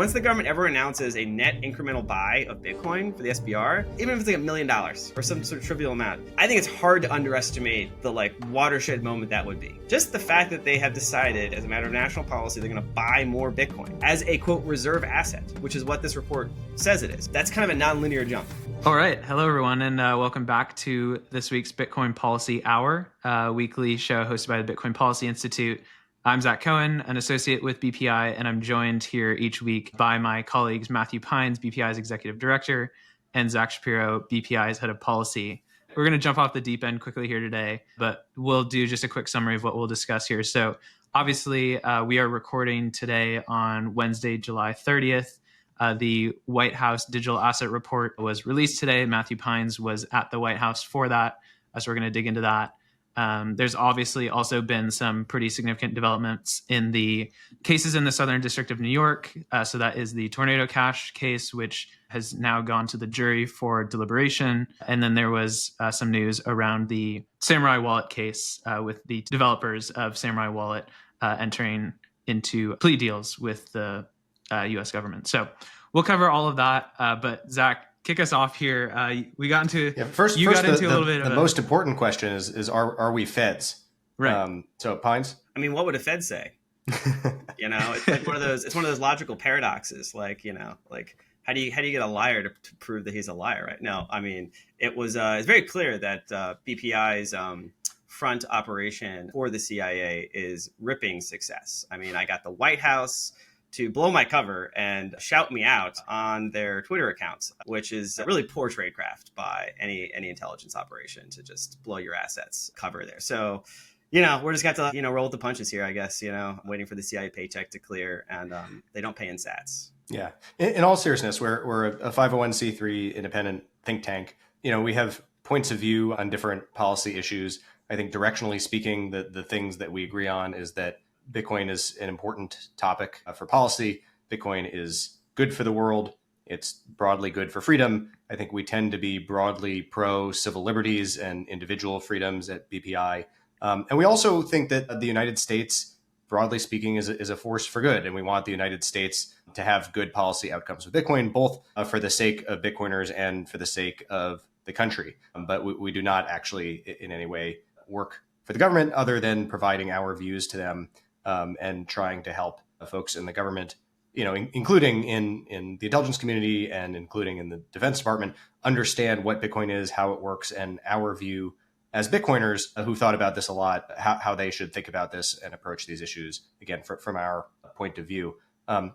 Once the government ever announces a net incremental buy of Bitcoin for the SBR, even if it's like $1 million or some sort of trivial amount, I think it's hard to underestimate the watershed moment that would be. Just the fact that they have decided as a matter of national policy, they're going to buy more Bitcoin as a quote reserve asset, which is what this report says it is. That's kind of a nonlinear jump. All right. Hello, everyone, and welcome back to this week's Bitcoin Policy Hour, a weekly show hosted by the Bitcoin Policy Institute. I'm Zack Cohen, an associate with BPI, and I'm joined here each week by my colleagues Matthew Pines, BPI's executive director, and Zack Shapiro, BPI's head of policy. We're going to jump off the deep end quickly here today, but we'll do just a quick summary of what we'll discuss here. So obviously, we are recording today on Wednesday, July 30th. The White House Digital Asset Report was released today. Matthew Pines was at the White House for that, so we're going to dig into that. There's obviously also been some pretty significant developments in the cases in the Southern District of New York. So that is the Tornado Cash case, which has now gone to the jury for deliberation. And then there was some news around the Samourai Wallet case with the developers of Samourai Wallet entering into plea deals with the U.S. government. So we'll cover all of that. But Zack, kick us off here. We got into first a little bit of the most important question is are we feds? Right. So Pines. I mean, what would a Fed say? It's like one of those logical paradoxes. How do you get a liar to prove that he's a liar? Right? No, I mean it's very clear that BPI's front operation for the CIA is ripping success. I mean, I got the White House to blow my cover and shout me out on their Twitter accounts, which is really poor tradecraft by any intelligence operation to just blow your assets cover there. So, we're just got to, roll with the punches here, I guess, waiting for the CIA paycheck to clear, and they don't pay in sats. Yeah. In all seriousness, we're a 501c3 independent think tank. We have points of view on different policy issues. I think directionally speaking, the things that we agree on is that Bitcoin is an important topic for policy. Bitcoin is good for the world. It's broadly good for freedom. I think we tend to be broadly pro civil liberties and individual freedoms at BPI. And we also think that the United States, broadly speaking, is a force for good. And we want the United States to have good policy outcomes with Bitcoin, both for the sake of Bitcoiners and for the sake of the country. But we do not actually in any way work for the government other than providing our views to them. And trying to help folks in the government, including in the intelligence community and including in the Defense Department, understand what Bitcoin is, how it works, and our view as Bitcoiners who thought about this a lot, how they should think about this and approach these issues, again, from our point of view.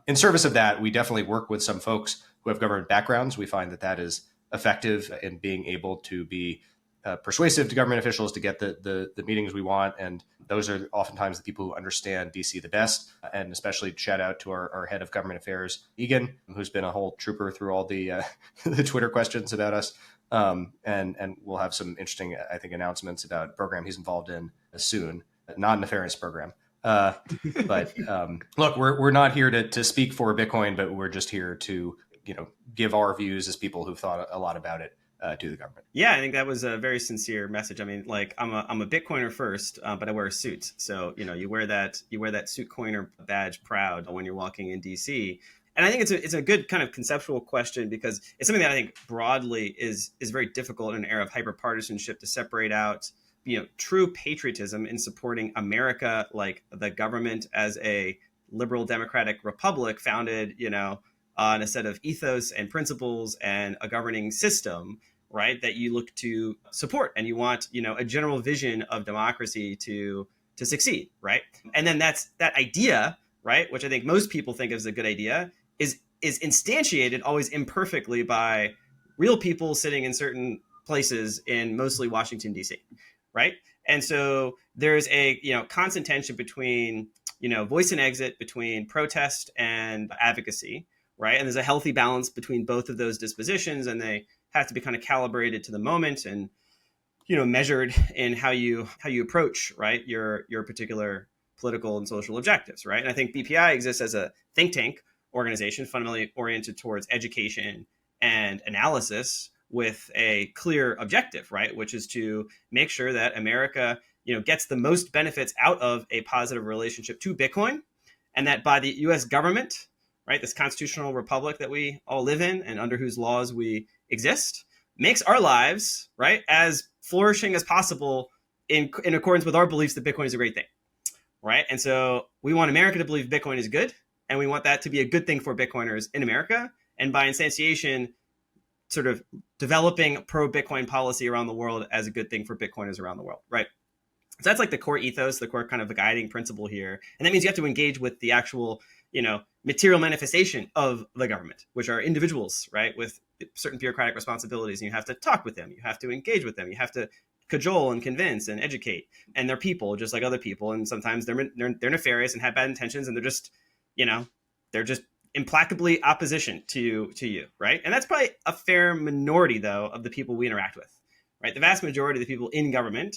In service of that, we definitely work with some folks who have government backgrounds. We find that is effective in being able to be persuasive to government officials to get the meetings we want. And those are oftentimes the people who understand DC the best. And especially shout out to our head of government affairs, Egan, who's been a whole trooper through all the the Twitter questions about us. And we'll have some interesting, I think, announcements about a program he's involved in soon, not a nefarious program. But look, we're not here to speak for Bitcoin, but we're just here to, give our views as people who've thought a lot about it. To the government. Yeah, I think that was a very sincere message. I mean, I'm a Bitcoiner first, but I wear a suit. So, you wear that suit coiner badge proud when you're walking in DC. And I think it's a good kind of conceptual question because it's something that I think broadly is very difficult in an era of hyperpartisanship to separate out, true patriotism in supporting America, like the government as a liberal democratic republic founded, on a set of ethos and principles and a governing system, right, that you look to support, and you want, a general vision of democracy to succeed, right? And then that idea, right, which I think most people think is a good idea, is instantiated always imperfectly by real people sitting in certain places in mostly Washington, D.C., right? And so there's a constant tension between voice and exit, between protest and advocacy, right? And there's a healthy balance between both of those dispositions, and they have to be kind of calibrated to the moment and, measured in how you approach, right, your particular political and social objectives, right? And I think BPI exists as a think tank organization fundamentally oriented towards education and analysis with a clear objective, right, which is to make sure that America, gets the most benefits out of a positive relationship to Bitcoin, and that by the U.S. government, right? This constitutional republic that we all live in and under whose laws we exist, makes our lives, right, as flourishing as possible in accordance with our beliefs that Bitcoin is a great thing, right? And so we want America to believe Bitcoin is good, and we want that to be a good thing for Bitcoiners in America. And by instantiation, sort of developing pro-Bitcoin policy around the world as a good thing for Bitcoiners around the world, right? So that's like the core ethos, the core kind of the guiding principle here. And that means you have to engage with the actual, material manifestation of the government, which are individuals, right, with certain bureaucratic responsibilities. And you have to talk with them. You have to engage with them. You have to cajole and convince and educate. And they're people just like other people. And sometimes they're nefarious and have bad intentions. And they're just, they're just implacably opposition to you, right? And that's probably a fair minority, though, of the people we interact with, right? The vast majority of the people in government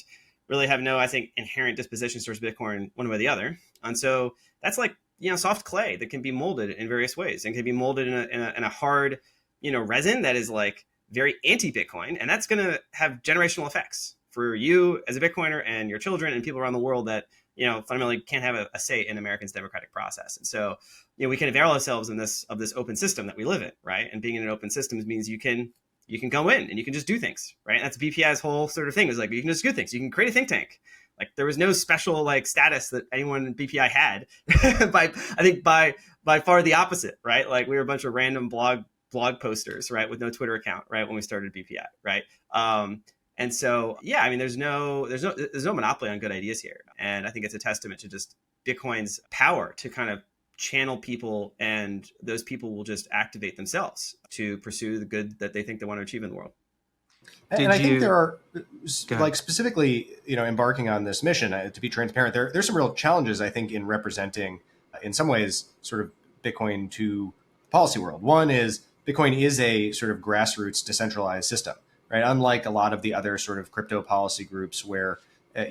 really have no, I think, inherent dispositions towards Bitcoin one way or the other. And so that's like, soft clay that can be molded in various ways and can be molded in a hard, resin that is like very anti-Bitcoin. And that's going to have generational effects for you as a Bitcoiner and your children and people around the world that, fundamentally can't have a say in Americans' democratic process. And so, we can avail ourselves of this open system that we live in, right? And being in an open system means you can go in and you can just do things, right? And that's BPI's whole sort of thing is like, you can just do things. You can create a think tank. Like there was no special like status that anyone in BPI had by far the opposite, right? Like we were a bunch of random blog posters, right? With no Twitter account, right? When we started BPI, right? And so, yeah, I mean, there's no monopoly on good ideas here. And I think it's a testament to just Bitcoin's power to kind of channel people, and those people will just activate themselves to pursue the good that they think they want to achieve in the world. And I think there are, like specifically, embarking on this mission, to be transparent, there's some real challenges, I think, in representing, in some ways, sort of Bitcoin to the policy world. One is Bitcoin is a sort of grassroots decentralized system, right? Unlike a lot of the other sort of crypto policy groups where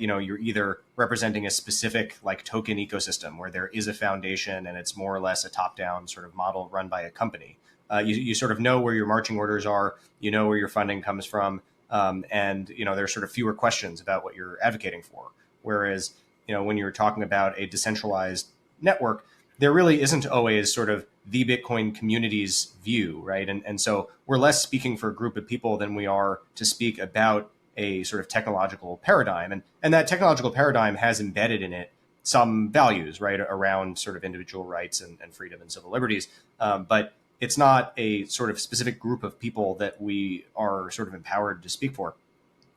you're either representing a specific like token ecosystem where there is a foundation and it's more or less a top-down sort of model run by a company. You sort of know where your marching orders are, where your funding comes from, and there's sort of fewer questions about what you're advocating for. Whereas when you're talking about a decentralized network, there really isn't always sort of the Bitcoin community's view, right? And so we're less speaking for a group of people than we are to speak about a sort of technological paradigm. And that technological paradigm has embedded in it some values, right, around sort of individual rights and freedom and civil liberties. But it's not a sort of specific group of people that we are sort of empowered to speak for.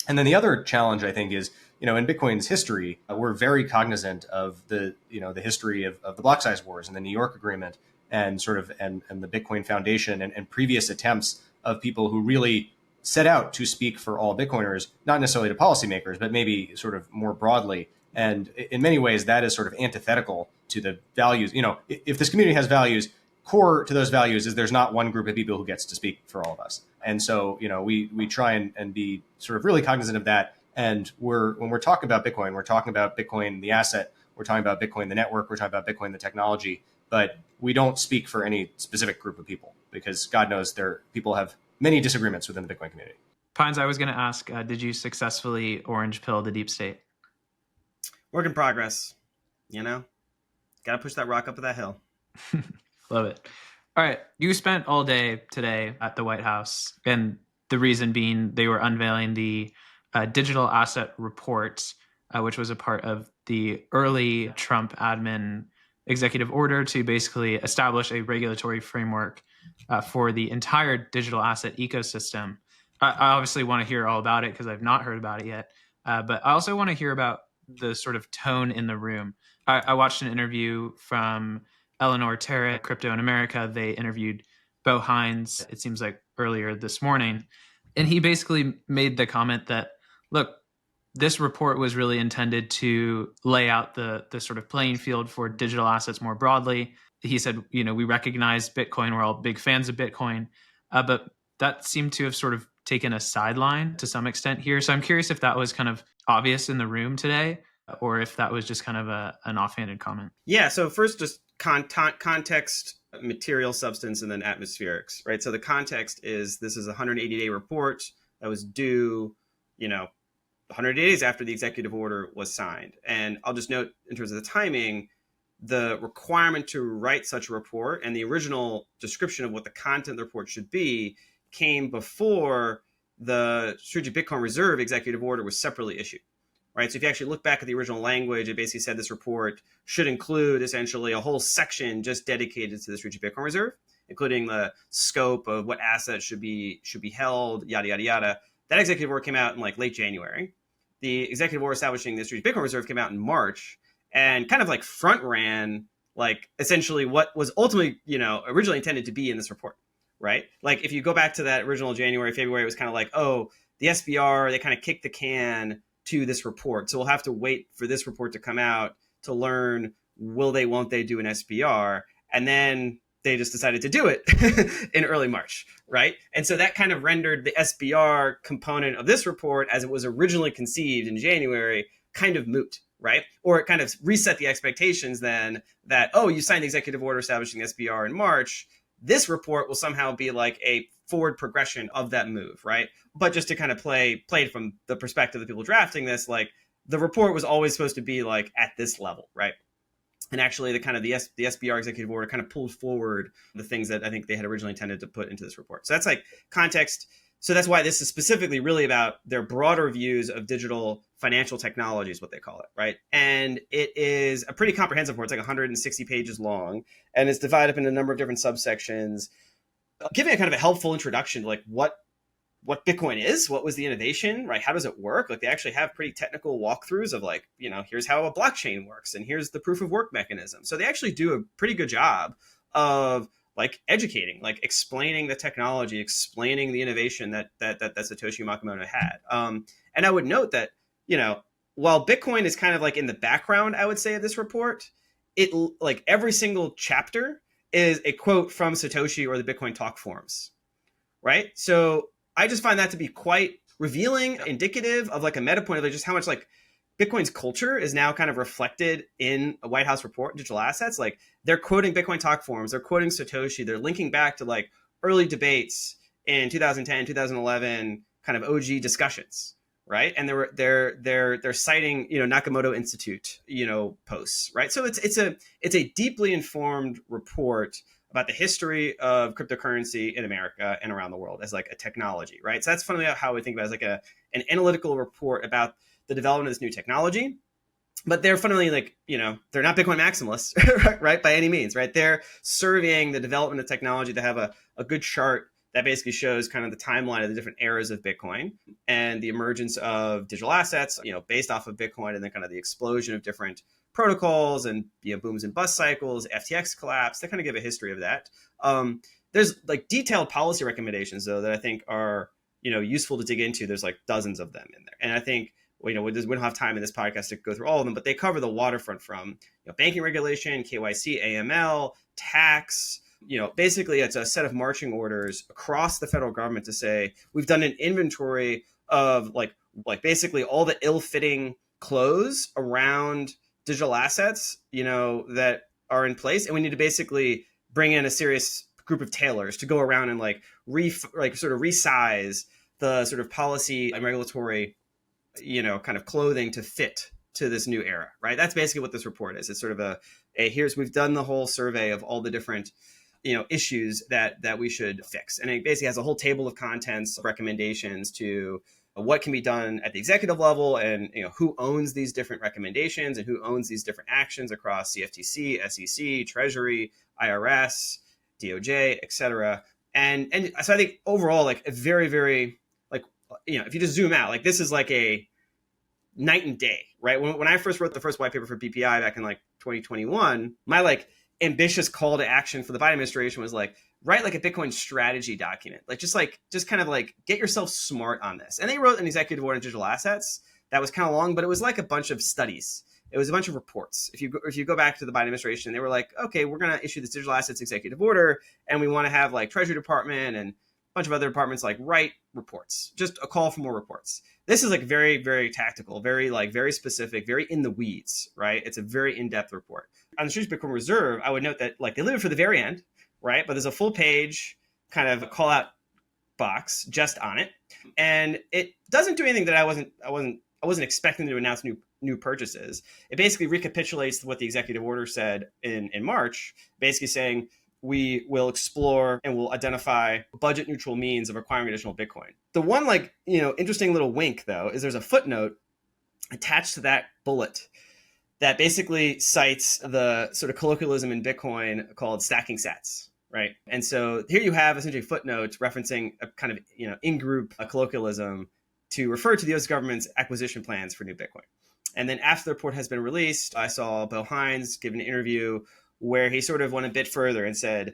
And then the other challenge, I think, is, in Bitcoin's history, we're very cognizant of the history of the block size wars and the New York Agreement and sort of and the Bitcoin Foundation and previous attempts of people who really set out to speak for all Bitcoiners, not necessarily to policymakers, but maybe sort of more broadly. And in many ways, that is sort of antithetical to the values. If this community has values, core to those values is there's not one group of people who gets to speak for all of us. And so, we try and be sort of really cognizant of that. And when we're talking about Bitcoin, we're talking about Bitcoin, the asset, we're talking about Bitcoin, the network, we're talking about Bitcoin, the technology, but we don't speak for any specific group of people because God knows people have many disagreements within the Bitcoin community. Pines, I was going to ask, did you successfully orange pill the deep state? Work in progress, got to push that rock up that hill. Love it. All right. You spent all day today at the White House, and the reason being they were unveiling the digital asset report, which was a part of the early Trump admin executive order to basically establish a regulatory framework for the entire digital asset ecosystem. I obviously want to hear all about it because I've not heard about it yet. But I also want to hear about the sort of tone in the room. I watched an interview from Eleanor Terra, Crypto in America. They interviewed Bo Hines, it seems like earlier this morning. And he basically made the comment that, look, this report was really intended to lay out the sort of playing field for digital assets more broadly. He said, we recognize Bitcoin. We're all big fans of Bitcoin. But that seemed to have sort of taken a sideline to some extent here. So I'm curious if that was kind of obvious in the room today or if that was just kind of an offhanded comment. Yeah. So first, just context, material, substance, and then atmospherics, right? So the context is this is a 180-day report that was due, 100 days after the executive order was signed. And I'll just note in terms of the timing, the requirement to write such a report and the original description of what the content of the report should be came before the Strategic Bitcoin Reserve executive order was separately issued, right? So if you actually look back at the original language, it basically said this report should include essentially a whole section just dedicated to the Strategic Bitcoin Reserve, including the scope of what assets should be held, yada, yada, yada. That executive order came out in like late January. The executive order establishing the Strategic Bitcoin Reserve came out in March and kind of like front ran like essentially what was ultimately, originally intended to be in this report, right? Like if you go back to that original January, February, it was kind of like, oh, the SBR, they kind of kicked the can to this report. So we'll have to wait for this report to come out to learn, won't they do an SBR? And then they just decided to do it in early March, right? And so that kind of rendered the SBR component of this report as it was originally conceived in January kind of moot, right? Or it kind of reset the expectations then that, oh, you signed the executive order establishing the SBR in March. This report will somehow be like a forward progression of that move, right? But just to kind of play from the perspective of the people drafting this, like the report was always supposed to be like at this level, right? And actually, the SBR executive order kind of pulled forward the things that I think they had originally intended to put into this report. So that's like context. So that's why this is specifically really about their broader views of digital financial technology is what they call it, right? And it is a pretty comprehensive report. It's like 160 pages long, and it's divided up into a number of different subsections, giving a kind of a helpful introduction to like what Bitcoin is, what was the innovation, right? How does it work? Like they actually have pretty technical walkthroughs of like, here's how a blockchain works and here's the proof of work mechanism. So they actually do a pretty good job of like educating, like explaining the technology, explaining the innovation that Satoshi Nakamoto had. And I would note that, while Bitcoin is kind of like in the background, I would say, of this report, it like every single chapter is a quote from Satoshi or the Bitcoin talk forums, right? So I just find that to be quite revealing, indicative of like a meta point of like just how much like Bitcoin's culture is now kind of reflected in a White House report, digital assets. Like they're quoting Bitcoin talk forums, they're quoting Satoshi, they're linking back to like early debates in 2010, 2011, kind of OG discussions, right? And they're citing, Nakamoto Institute, posts, right? So it's a deeply informed report about the history of cryptocurrency in America and around the world as like a technology, right? So that's fundamentally how we think about it, as like an analytical report about the development of this new technology. But they're fundamentally like, they're not Bitcoin maximalists, right? By any means, right? They're surveying the development of technology to have a good chart that basically shows kind of the timeline of the different eras of Bitcoin and the emergence of digital assets, based off of Bitcoin, and then kind of the explosion of different protocols and booms and bust cycles, FTX collapse. They kind of give a history of that. There's like detailed policy recommendations though that I think are useful to dig into. There's like dozens of them in there, and I think we don't have time in this podcast to go through all of them, but they cover the waterfront from banking regulation, KYC, AML, tax. Basically it's a set of marching orders across the federal government to say we've done an inventory of like basically all the ill-fitting clothes around digital assets, that are in place, and we need to basically bring in a serious group of tailors to go around and sort of resize the sort of policy and regulatory, kind of clothing to fit to this new era, right? That's basically what this report is. It's sort of we've done the whole survey of all the different issues that we should fix, and it basically has a whole table of contents, recommendations to what can be done at the executive level, and who owns these different recommendations and who owns these different actions across CFTC, SEC, Treasury, IRS, DOJ, etc. And so I think overall, like a very, very if you just zoom out, like this is like a night and day, right? When I first wrote the first white paper for BPI back in like 2021, my like ambitious call to action for the Biden administration was like, write like a Bitcoin strategy document, just kind of like get yourself smart on this. And they wrote an executive order on digital assets that was kind of long, but it was like a bunch of studies. It was a bunch of reports. If you go back to the Biden administration, they were like, okay, we're going to issue this digital assets executive order, and we want to have like Treasury Department and a bunch of other departments like write reports, just a call for more reports. This is like very, very tactical, very specific, very in the weeds, right? It's a very in-depth report. On the Strategic Bitcoin Reserve, I would note that like they leave it for the very end, right? But there's a full page kind of call out box just on it, and it doesn't do anything that I wasn't expecting to announce new new purchases. It basically recapitulates what the executive order said in March, basically saying we will explore and we'll identify budget neutral means of acquiring additional Bitcoin. The one interesting little wink though is there's a footnote attached to that bullet that basically cites the sort of colloquialism in Bitcoin called stacking sats, right? And so here you have essentially footnotes referencing a kind of in-group colloquialism to refer to the U.S. government's acquisition plans for new Bitcoin. And then after the report has been released, I saw Bo Hines give an interview where he sort of went a bit further and said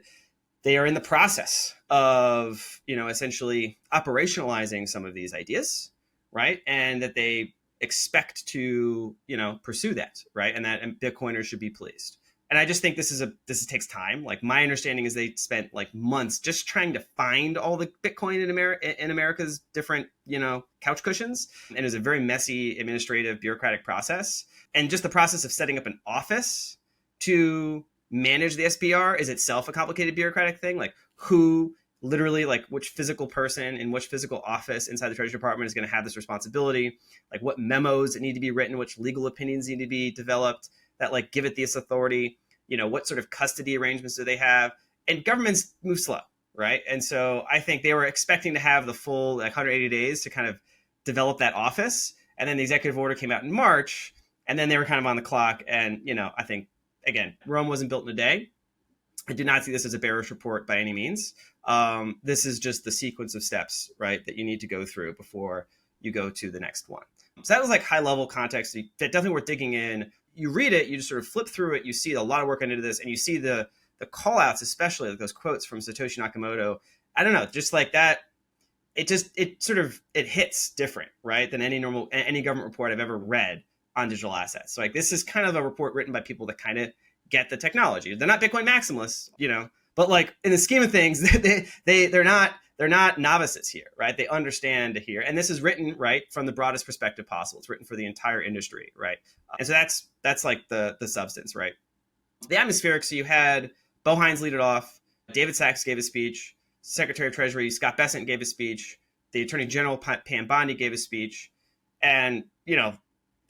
they are in the process of essentially operationalizing some of these ideas, right? And that they expect to pursue that, right? And that Bitcoiners should be pleased. And I just think this takes time. Like my understanding is they spent like months just trying to find all the Bitcoin in America's different couch cushions, and it was a very messy administrative bureaucratic process. And just the process of setting up an office to manage the SPR is itself a complicated bureaucratic thing. Like who literally, like which physical person in which physical office inside the Treasury Department is going to have this responsibility, like what memos need to be written, which legal opinions need to be developed that like give it this authority, what sort of custody arrangements do they have? And governments move slow, right? And so I think they were expecting to have the full 180 days to kind of develop that office. And then the executive order came out in March, and then they were kind of on the clock. And, I think, again, Rome wasn't built in a day. I do not see this as a bearish report by any means. This is just the sequence of steps, right, that you need to go through before you go to the next one. So that was like high level context. Definitely worth digging in. You read it, you just sort of flip through it. You see a lot of work into this, and you see the call outs, especially like those quotes from Satoshi Nakamoto. I don't know, just like that. It hits different, right, than any government report I've ever read on digital assets. So like this is kind of a report written by people that kind of get the technology. They're not Bitcoin maximalists, but like in the scheme of things, they're not novices here, right? They understand here. And this is written, right, from the broadest perspective possible. It's written for the entire industry, right? And so that's like the substance, right? The atmospheric, so you had Bo Hines lead it off, David Sachs gave a speech, Secretary of Treasury Scott Bessent gave a speech, the Attorney General Pam Bondi gave a speech, and,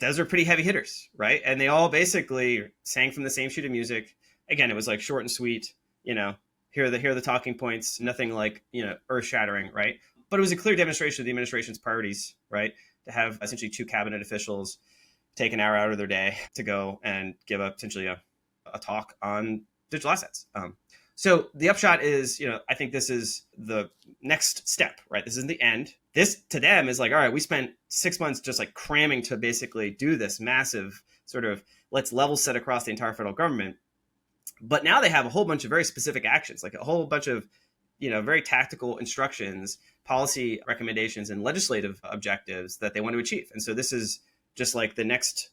those are pretty heavy hitters, right? And they all basically sang from the same sheet of music. Again, it was like short and sweet, here are the talking points, nothing like, earth shattering, right? But it was a clear demonstration of the administration's priorities, right? To have essentially two cabinet officials take an hour out of their day to go and give essentially a talk on digital assets. So the upshot is, I think this is the next step, right? This isn't the end. This to them is like, all right, we spent 6 months just like cramming to basically do this massive sort of let's level set across the entire federal government. But now they have a whole bunch of very specific actions, like a whole bunch of, very tactical instructions, policy recommendations, and legislative objectives that they want to achieve. And so this is just like the next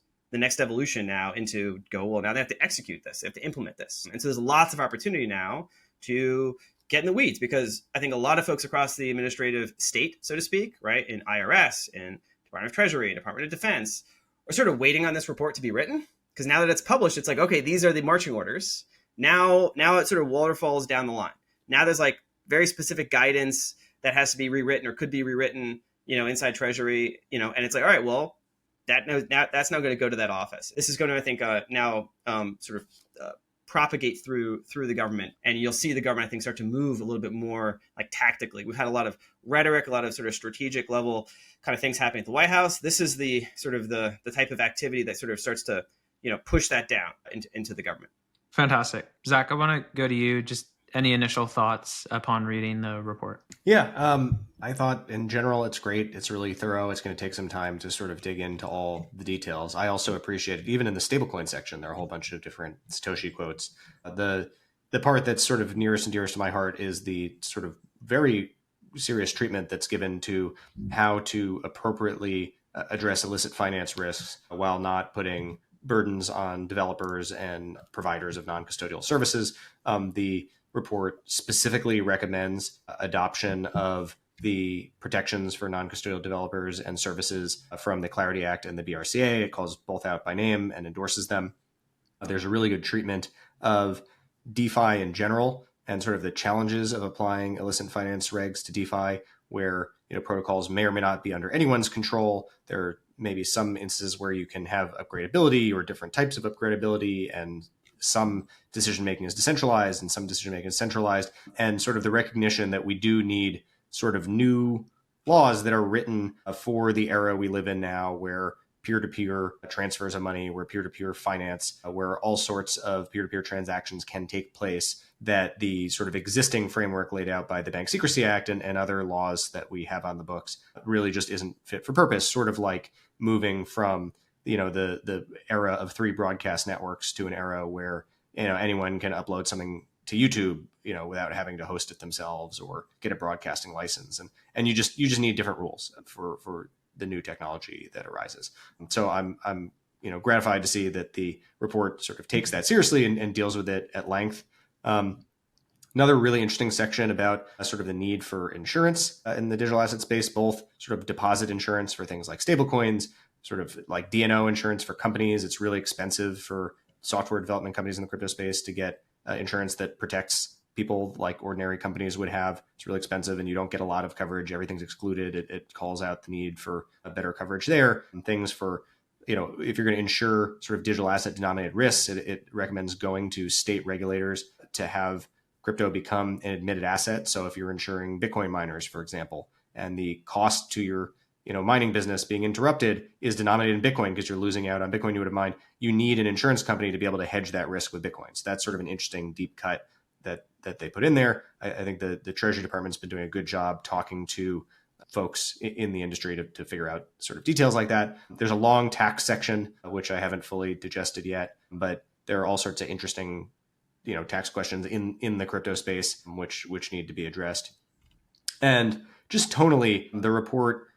evolution now into now they have to execute this, they have to implement this. And so there's lots of opportunity now to get in the weeds, because I think a lot of folks across the administrative state, so to speak, right, in IRS, in Department of Treasury, Department of Defense, are sort of waiting on this report to be written. Because now that it's published, it's like, okay, these are the marching orders. Now it sort of waterfalls down the line. Now there's like very specific guidance that has to be rewritten or could be rewritten, inside Treasury, and it's like, all right, well, that's now going to go to that office. This is going to, I think, now propagate through the government, and you'll see the government, I think, start to move a little bit more like tactically. We've had a lot of rhetoric, a lot of sort of strategic level kind of things happening at the White House. This is the sort of the type of activity that sort of starts to push that down into the government. Fantastic. Zack, I want to go to you. Just any initial thoughts upon reading the report? Yeah, I thought in general it's great. It's really thorough. It's going to take some time to sort of dig into all the details. I also appreciate it. Even in the stablecoin section, there are a whole bunch of different Satoshi quotes. The part that's sort of nearest and dearest to my heart is the sort of very serious treatment that's given to how to appropriately address illicit finance risks while not putting burdens on developers and providers of non-custodial services. The report specifically recommends adoption of the protections for non-custodial developers and services from the Clarity Act and the BRCA. It calls both out by name and endorses them. There's a really good treatment of DeFi in general and sort of the challenges of applying illicit finance regs to DeFi, where protocols may or may not be under anyone's control. There are maybe some instances where you can have upgradability or different types of upgradability, and some decision making is decentralized and some decision making is centralized, and sort of the recognition that we do need sort of new laws that are written for the era we live in now, where peer-to-peer transfers of money, where peer-to-peer finance, where all sorts of peer-to-peer transactions can take place, that the sort of existing framework laid out by the Bank Secrecy Act and other laws that we have on the books really just isn't fit for purpose, sort of like moving from the era of 3 broadcast networks to an era where anyone can upload something to YouTube without having to host it themselves or get a broadcasting license, and you just need different rules for the new technology that arises. So I'm gratified to see that the report sort of takes that seriously and deals with it at length. Another really interesting section about sort of the need for insurance in the digital asset space, both sort of deposit insurance for things like stablecoins, sort of like D&O insurance for companies. It's really expensive for software development companies in the crypto space to get insurance that protects people like ordinary companies would have. It's really expensive and you don't get a lot of coverage. Everything's excluded. It calls out the need for a better coverage there, and things for, if you're going to insure sort of digital asset denominated risks, it recommends going to state regulators to have crypto become an admitted asset. So if you're insuring Bitcoin miners, for example, and the cost to your mining business being interrupted is denominated in Bitcoin because you're losing out on Bitcoin you would have mined, you need an insurance company to be able to hedge that risk with Bitcoin. So that's sort of an interesting deep cut that they put in there. I think the Treasury Department's been doing a good job talking to folks in the industry to figure out sort of details like that. There's a long tax section, which I haven't fully digested yet, but there are all sorts of interesting, tax questions in the crypto space, which need to be addressed. And just tonally, the report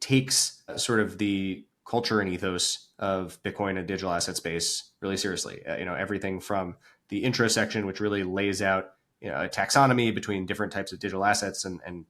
takes sort of the culture and ethos of Bitcoin and digital asset space really seriously. Everything from the intro section, which really lays out a taxonomy between different types of digital assets and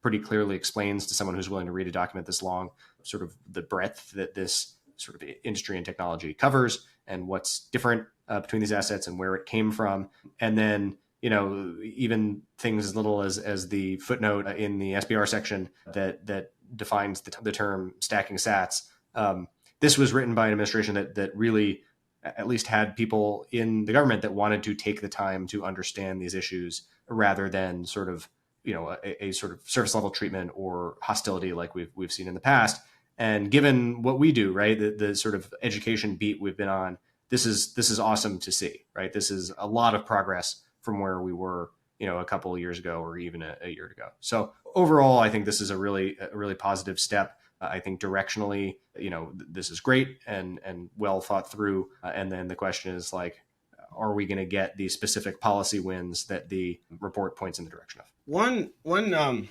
pretty clearly explains to someone who's willing to read a document this long, sort of the breadth that this sort of industry and technology covers and what's different between these assets and where it came from. And then, even things as little as the footnote in the SBR section that defines the term stacking sats. This was written by an administration that really at least had people in the government that wanted to take the time to understand these issues rather than sort of, a sort of surface level treatment or hostility like we've seen in the past. And given what we do, right, the sort of education beat we've been on, this is awesome to see, right? This is a lot of progress from where we were, a couple of years ago or even a year ago. So overall, I think this is a really positive step. I think directionally, this is great and well thought through. And then the question is like, are we going to get the specific policy wins that the report points in the direction of? One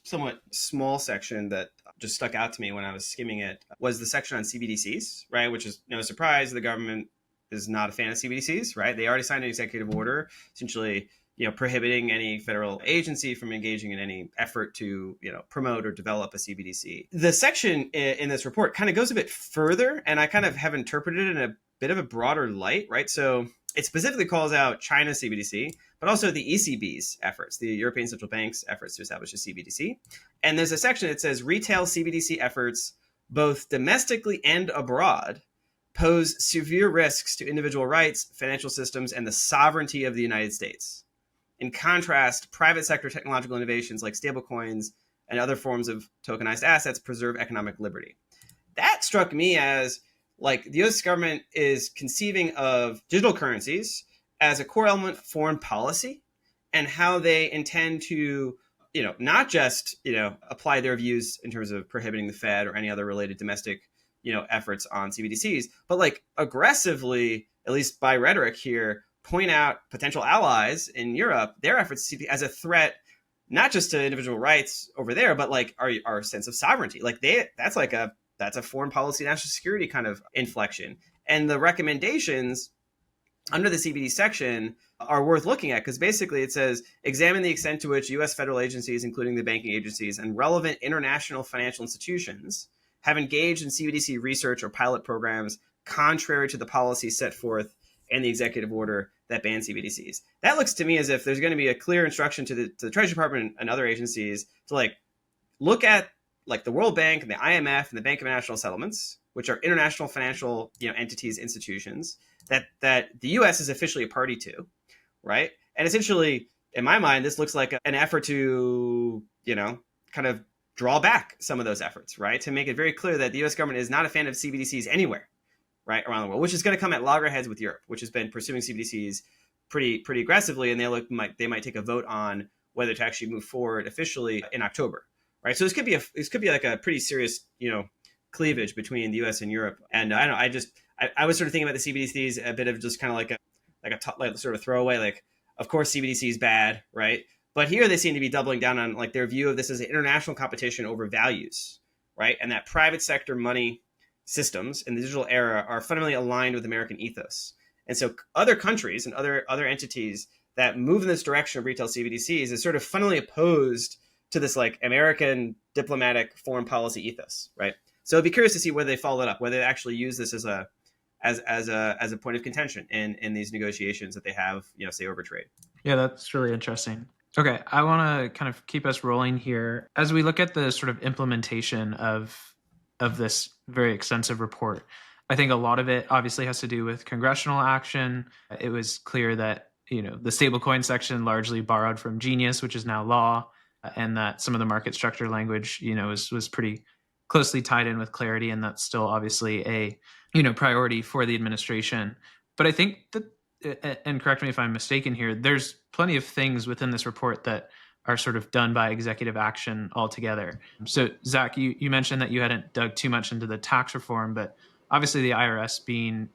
somewhat small section that just stuck out to me when I was skimming it was the section on CBDCs, right? Which is no surprise. The government is not a fan of CBDCs, right? They already signed an executive order, essentially, prohibiting any federal agency from engaging in any effort to, promote or develop a CBDC. The section in this report kind of goes a bit further, and I kind of have interpreted it in a bit of a broader light, right? So it specifically calls out China's CBDC, but also the ECB's efforts, the European Central Bank's efforts to establish a CBDC. And there's a section that says retail CBDC efforts, both domestically and abroad, pose severe risks to individual rights, financial systems, and the sovereignty of the United States. In contrast, private sector technological innovations like stablecoins and other forms of tokenized assets preserve economic liberty. That struck me as like the US government is conceiving of digital currencies as a core element of foreign policy and how they intend to, not just, apply their views in terms of prohibiting the Fed or any other related domestic, efforts on CBDCs, but like aggressively, at least by rhetoric here, point out potential allies in Europe, their efforts as a threat, not just to individual rights over there, but like our sense of sovereignty. Like that's a foreign policy, national security kind of inflection. And the recommendations under the CBD section are worth looking at because basically it says, examine the extent to which U.S. federal agencies, including the banking agencies and relevant international financial institutions, have engaged in CBDC research or pilot programs contrary to the policy set forth in the executive order that bans CBDCs. That looks to me as if there's going to be a clear instruction to the Treasury Department and other agencies to like look at like the World Bank and the IMF and the Bank of International Settlements, which are international financial entities, institutions that the U.S. is officially a party to, right? And essentially, in my mind, this looks like an effort to kind of draw back some of those efforts, right? To make it very clear that the U.S. government is not a fan of CBDCs anywhere, right, around the world, which is going to come at loggerheads with Europe, which has been pursuing CBDCs pretty aggressively, and they might take a vote on whether to actually move forward officially in October, right? So this could be like a pretty serious cleavage between the U.S. and Europe. And I don't know, I was sort of thinking about the CBDCs a bit of just kind of like sort of throwaway, like, of course CBDC is bad, right? But here they seem to be doubling down on like their view of this as an international competition over values, right? And that private sector money systems in the digital era are fundamentally aligned with American ethos. And so other countries and other entities that move in this direction of retail CBDCs is sort of fundamentally opposed to this like American diplomatic foreign policy ethos, right? So I'd be curious to see whether they follow it up, whether they actually use this as a point of contention in these negotiations that they have, say over trade. Yeah, that's really interesting. Okay, I want to kind of keep us rolling here as we look at the sort of implementation of this very extensive report. I think a lot of it obviously has to do with congressional action. It was clear that the stablecoin section largely borrowed from Genius, which is now law, and that some of the market structure language was pretty closely tied in with Clarity, and that's still obviously a priority for the administration. But I think that, and correct me if I'm mistaken here, there's plenty of things within this report that are sort of done by executive action altogether. So Zack, you mentioned that you hadn't dug too much into the tax reform, but obviously the IRS being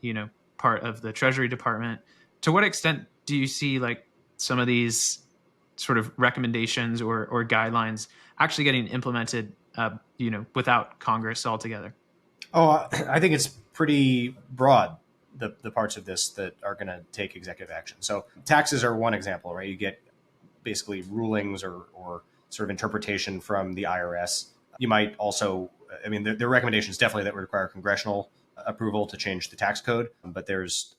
part of the Treasury Department, to what extent do you see like some of these sort of recommendations or guidelines actually getting implemented without Congress altogether? Oh, I think it's pretty broad, the parts of this that are going to take executive action. So taxes are one example, right? You get basically rulings or sort of interpretation from the IRS. You might also, I mean, there are recommendations definitely that would require congressional approval to change the tax code, but there's,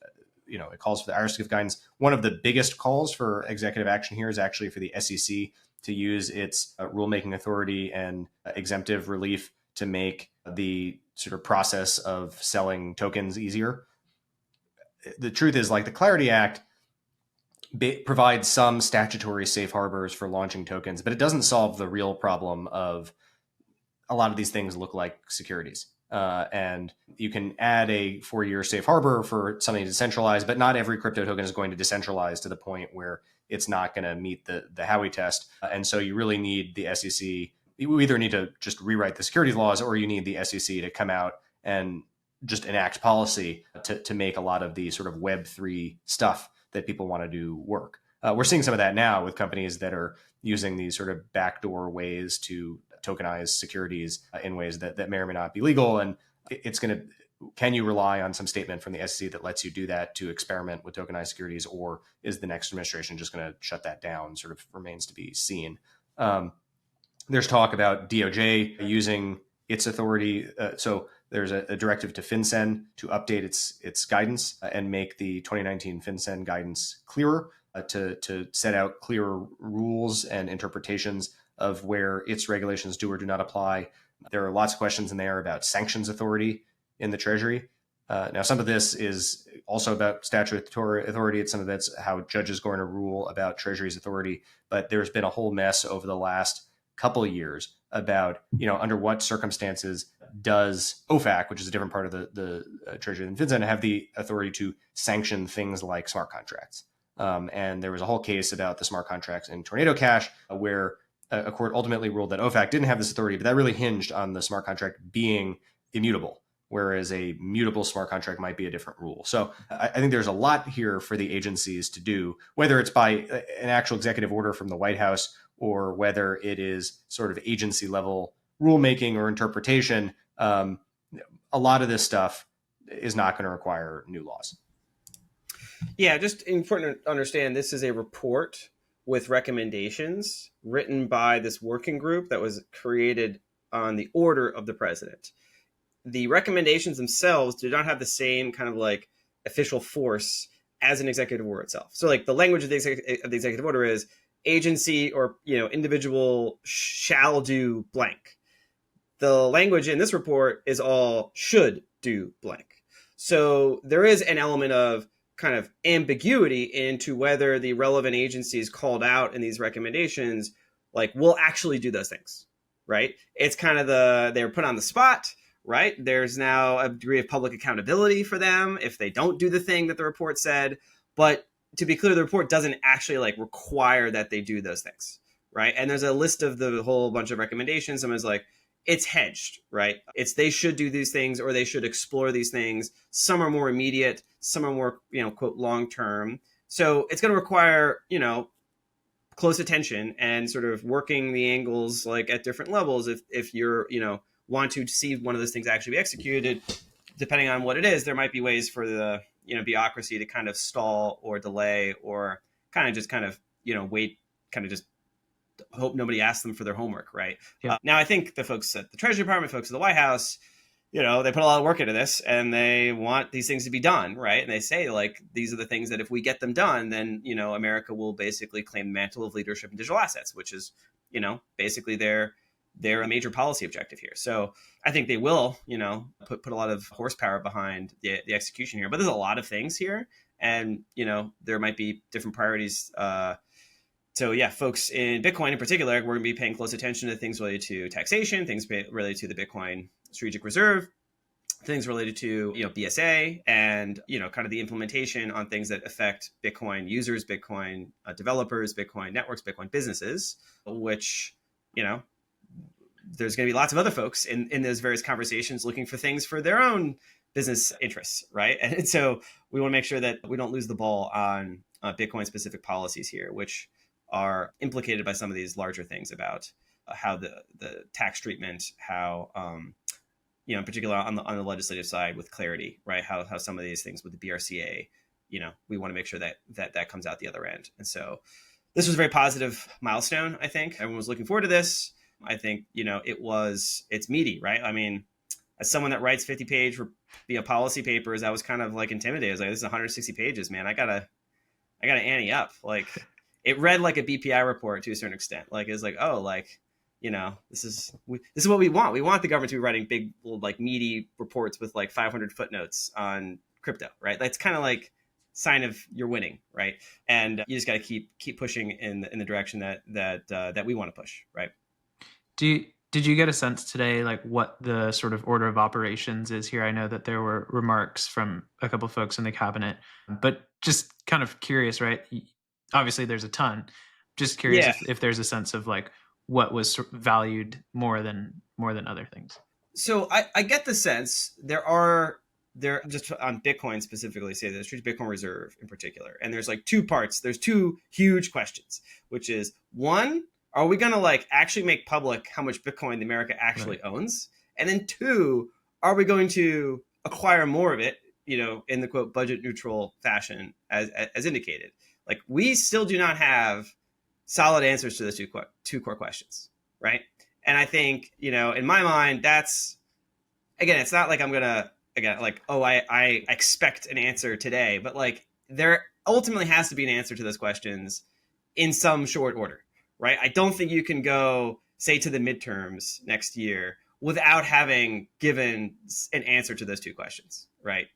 it calls for the IRS to give guidance. One of the biggest calls for executive action here is actually for the SEC to use its rulemaking authority and exemptive relief to make the sort of process of selling tokens easier. The truth is, like, the Clarity Act provides some statutory safe harbors for launching tokens, but it doesn't solve the real problem of a lot of these things look like securities. And you can add a 4-year safe harbor for something decentralized, but not every crypto token is going to decentralize to the point where it's not going to meet the Howey test. And so you really need the SEC. You either need to just rewrite the securities laws, or you need the SEC to come out and just enact policy to make a lot of the sort of Web3 stuff that people want to do work. We're seeing some of that now with companies that are using these sort of backdoor ways to tokenize securities in ways that may or may not be legal. And can you rely on some statement from the SEC that lets you do that to experiment with tokenized securities, or is the next administration just going to shut that down? Sort of remains to be seen. There's talk about DOJ using its authority. So there's a directive to FinCEN to update its guidance and make the 2019 FinCEN guidance clearer, to set out clearer rules and interpretations of where its regulations do or do not apply. There are lots of questions in there about sanctions authority in the Treasury. Now, some of this is also about statutory authority. Some of it's how judges are going to rule about Treasury's authority. But there's been a whole mess over the last couple of years about, under what circumstances does OFAC, which is a different part of the Treasury than FinCEN, have the authority to sanction things like smart contracts. And there was a whole case about the smart contracts in Tornado Cash, where a court ultimately ruled that OFAC didn't have this authority, but that really hinged on the smart contract being immutable, whereas a mutable smart contract might be a different rule. So I think there's a lot here for the agencies to do, whether it's by an actual executive order from the White House or whether it is sort of agency level rulemaking or interpretation. A lot of this stuff is not going to require new laws. Yeah, just important to understand, this is a report with recommendations written by this working group that was created on the order of the president. The recommendations themselves do not have the same kind of like official force as an executive order itself. So like the language of the executive order is agency or individual shall do blank. the language in this report is all should do blank. So there is an element of kind of ambiguity into whether the relevant agencies called out in these recommendations like will actually do those things, right? It's kind of they're put on the spot, right? There's now a degree of public accountability for them if they don't do the thing that the report said. But to be clear, the report doesn't actually like require that they do those things, right? And there's a list of the whole bunch of recommendations. Someone's like, it's hedged, right? It's they should do these things or they should explore these things. Some are more immediate, some are more, quote, long term. So it's going to require, close attention and sort of working the angles like at different levels. If you're, want to see one of those things actually be executed, depending on what it is, there might be ways for the, bureaucracy to kind of stall or delay or kind of wait, kind of just hope nobody asks them for their homework, right? Yeah. Now, I think the folks at the Treasury Department, folks at the White House, they put a lot of work into this and they want these things to be done, right? And they say, like, these are the things that if we get them done, then, America will basically claim the mantle of leadership in digital assets, which is, basically their major policy objective here. So I think they will, put a lot of horsepower behind the execution here. But there's a lot of things here. And, there might be different priorities. So yeah, folks in Bitcoin in particular, we're going to be paying close attention to things related to taxation, things related to the Bitcoin strategic reserve, things related to, BSA and, kind of the implementation on things that affect Bitcoin users, Bitcoin developers, Bitcoin networks, Bitcoin businesses, which, there's going to be lots of other folks in those various conversations looking for things for their own business interests, right? And so we want to make sure that we don't lose the ball on Bitcoin specific policies here, which are implicated by some of these larger things about how the tax treatment, how, in particular on the legislative side with clarity, right? How some of these things with the BRCA, we want to make sure that comes out the other end. And so this was a very positive milestone, I think. Everyone was looking forward to this. I think, it's meaty, right? I mean, as someone that writes 50-page policy papers, I was kind of like intimidated. I was like, this is 160 pages, man. I gotta ante up. Like, it read like a BPI report to a certain extent. Like, it's like, oh, like, this is what we want. We want the government to be writing big, like, meaty reports with like 500 footnotes on crypto, right? That's kind of like sign of you're winning, right? And you just got to keep pushing in the direction that we want to push, right? Did you get a sense today, like, what the sort of order of operations is here? I know that there were remarks from a couple of folks in the cabinet, but just kind of curious, right? Obviously, there's a ton. Just curious if there's a sense of like what was valued more than other things. So I get the sense there just on Bitcoin specifically, say the strategic Bitcoin reserve in particular, and there's like two parts. There's two huge questions, which is one, are we going to like actually make public how much Bitcoin America actually owns? And then two, are we going to acquire more of it, in the quote budget neutral fashion as indicated? Like, we still do not have solid answers to those two core questions, right? And I think, in my mind, that's, again, it's not like I'm going to, like, oh, I expect an answer today, but like there ultimately has to be an answer to those questions in some short order, right? I don't think you can go, say, to the midterms next year without having given an answer to those two questions, right?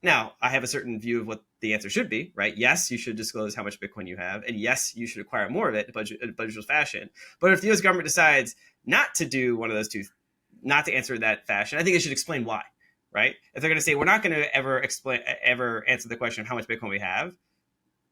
Now, I have a certain view of what the answer should be, right? Yes, you should disclose how much Bitcoin you have, and yes, you should acquire more of it in a budgetary fashion. But if the U.S. government decides not to do one of those two, not to answer that fashion, I think they should explain why, right? If they're going to say we're not going to ever answer the question of how much Bitcoin we have,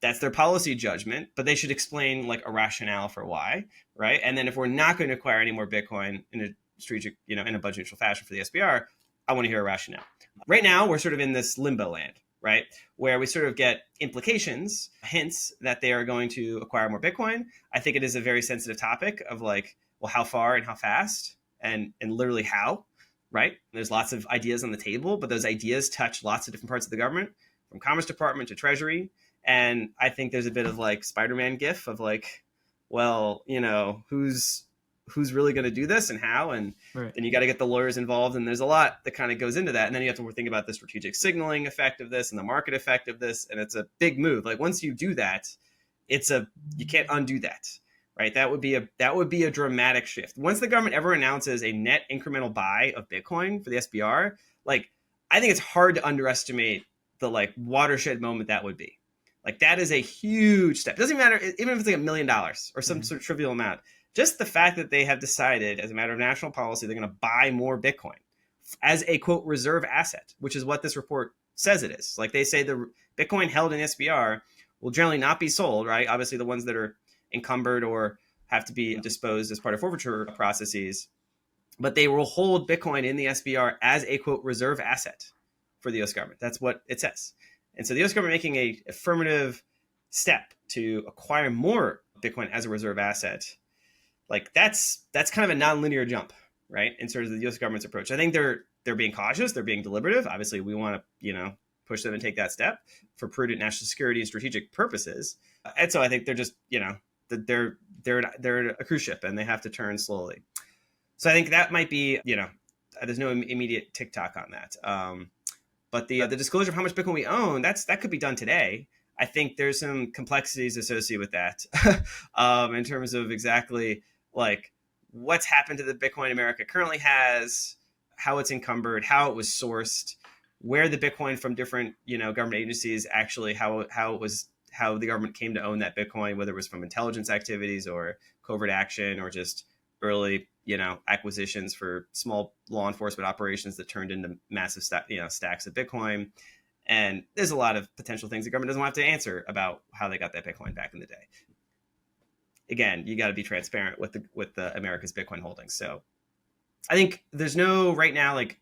that's their policy judgment, but they should explain like a rationale for why, right? And then if we're not going to acquire any more Bitcoin in a strategic, in a budget neutral fashion for the SBR, I want to hear a rationale. Right now, we're sort of in this limbo land, right? Where we sort of get implications, hints that they are going to acquire more Bitcoin. I think it is a very sensitive topic of like, well, how far and how fast and literally how, right? There's lots of ideas on the table, but those ideas touch lots of different parts of the government, from Commerce Department to Treasury. And I think there's a bit of like Spider-Man gif of like, well, who's really going to do this and how, and right. Then you got to get the lawyers involved, and there's a lot that kind of goes into that, and then you have to think about the strategic signaling effect of this and the market effect of this, and it's a big move. Like, once you do that, you can't undo that, right? That would be a dramatic shift. Once the government ever announces a net incremental buy of Bitcoin for the SBR, like I think it's hard to underestimate the like watershed moment that would be. Like that is a huge step. It doesn't matter, even if it's like $1 million or some sort of trivial amount. Just the fact that they have decided, as a matter of national policy, they're going to buy more Bitcoin as a quote reserve asset, which is what this report says it is. Like they say the Bitcoin held in SBR will generally not be sold, right? Obviously, the ones that are encumbered or have to be disposed as part of forfeiture processes, but they will hold Bitcoin in the SBR as a quote reserve asset for the US government. That's what it says. And so the US government making a affirmative step to acquire more Bitcoin as a reserve asset, like that's kind of a nonlinear jump, right? In terms of the US government's approach. I think they're being cautious, they're being deliberative. Obviously, we want to, push them and take that step for prudent national security and strategic purposes. And so I think they're just, they're a cruise ship and they have to turn slowly. So I think that might be, there's no immediate TikTok on that. But the disclosure of how much Bitcoin we own, that could be done today. I think there's some complexities associated with that in terms of exactly like what's happened to the Bitcoin America currently has, how it's encumbered, how it was sourced, where the Bitcoin from different, government agencies actually, how the government came to own that Bitcoin, whether it was from intelligence activities or covert action or just early, acquisitions for small law enforcement operations that turned into massive stacks of Bitcoin. And there's a lot of potential things the government doesn't want to answer about how they got that Bitcoin back in the day. Again, you got to be transparent with the America's Bitcoin holdings. So I think there's no right now like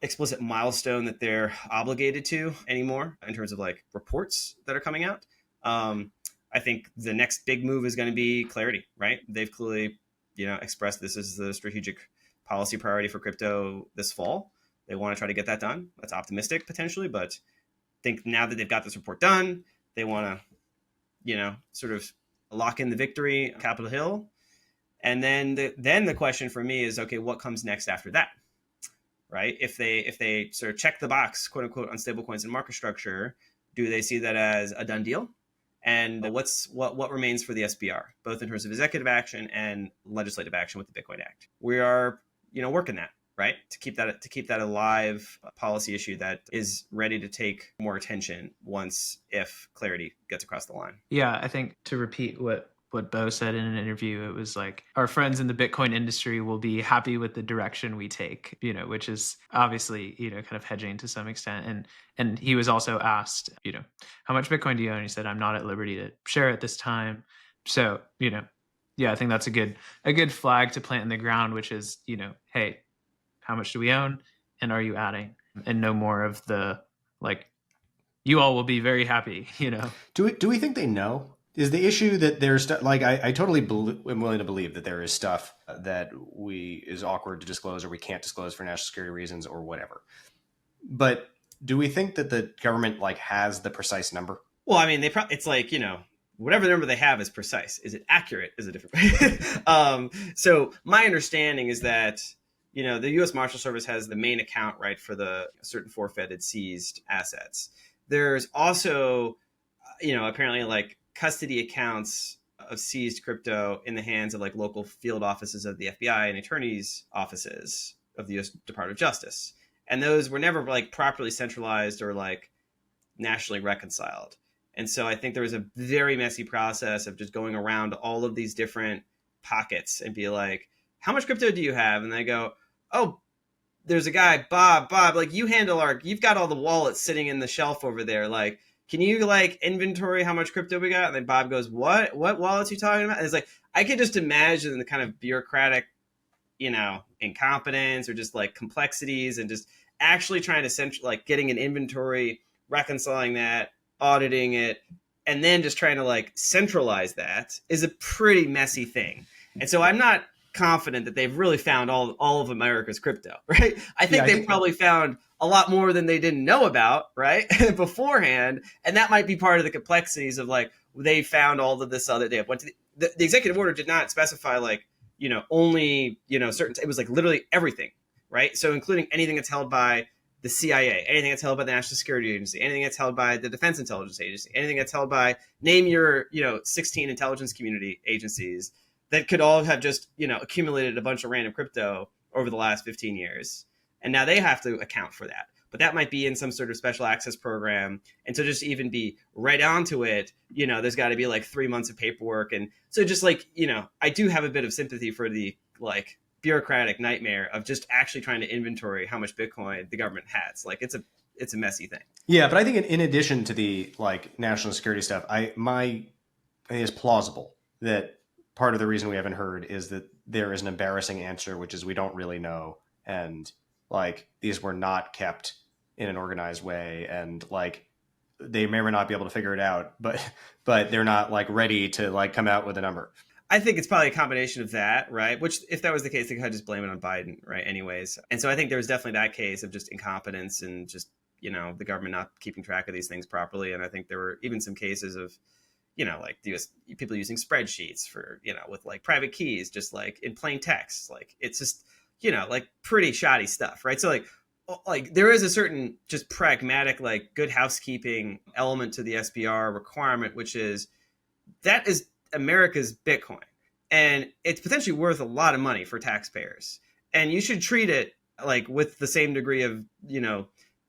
explicit milestone that they're obligated to anymore in terms of like reports that are coming out. I think the next big move is going to be clarity, right? They've clearly, expressed this as the strategic policy priority for crypto this fall. They want to try to get that done. That's optimistic potentially, but I think now that they've got this report done, they want to, sort of lock in the victory on Capitol Hill. And then the question for me is, okay, what comes next after that? Right? If they sort of check the box, quote unquote, on stablecoins and market structure, do they see that as a done deal? And what remains for the SBR, both in terms of executive action and legislative action with the Bitcoin Act? We are, working that, right, to keep that a live policy issue that is ready to take more attention if clarity gets across the line. Yeah, I think to repeat what Bo said in an interview, it was like our friends in the Bitcoin industry will be happy with the direction we take, which is obviously, kind of hedging to some extent. And he was also asked, how much Bitcoin do you own? He said, I'm not at liberty to share at this time. So, yeah, I think that's a good flag to plant in the ground, which is, hey, how much do we own? And are you adding? And no more of the, like, you all will be very happy, Do we think they know? Is the issue that there's like I totally am willing to believe that there is stuff that is awkward to disclose or we can't disclose for national security reasons or whatever. But do we think that the government like has the precise number? Well, I mean, it's like, whatever number they have is precise. Is it accurate is a different. So my understanding is that, the U.S. Marshal Service has the main account, right, for the certain forfeited seized assets. There's also, apparently like custody accounts of seized crypto in the hands of like local field offices of the FBI and attorneys' offices of the U.S. Department of Justice. And those were never like properly centralized or like nationally reconciled. And so I think there was a very messy process of just going around all of these different pockets and be like, how much crypto do you have? And they go, oh, there's a guy, Bob, like you've got all the wallets sitting in the shelf over there. Like, can you like inventory how much crypto we got? And then Bob goes, what wallets are you talking about? And it's like, I could just imagine the kind of bureaucratic, incompetence or just like complexities and just actually trying to getting an inventory, reconciling that, auditing it, and then just trying to like centralize that is a pretty messy thing. And so I'm not confident that they've really found all of America's crypto, right? I think they've probably found a lot more than they didn't know about, right, beforehand. And that might be part of the complexities of like, they found all of this other data. The executive order did not specify like, only, certain, it was like literally everything, right? So including anything that's held by the CIA, anything that's held by the National Security Agency, anything that's held by the Defense Intelligence Agency, anything that's held by, name your, 16 intelligence community agencies that could all have just, accumulated a bunch of random crypto over the last 15 years. And now they have to account for that. But that might be in some sort of special access program. And to just even be right onto it, there's got to be like 3 months of paperwork. And so just like, I do have a bit of sympathy for the bureaucratic nightmare of just actually trying to inventory how much Bitcoin the government has. Like it's a messy thing. Yeah, but I think in addition to the national security stuff, I think it's plausible that part of the reason we haven't heard is that there is an embarrassing answer, which is we don't really know. And these were not kept in an organized way. And they may or may not be able to figure it out, but they're not ready to come out with a number. I think it's probably a combination of that, right? Which, if that was the case, they could just blame it on Biden, right? Anyways. And so I think there was definitely that case of just incompetence and just, the government not keeping track of these things properly. And I think there were even some cases of, people using spreadsheets for, with private keys, just in plain text. It's just, pretty shoddy stuff, right? So there is a certain just pragmatic, good housekeeping element to the SBR requirement, which is that is America's Bitcoin, and it's potentially worth a lot of money for taxpayers, and you should treat it with the same degree of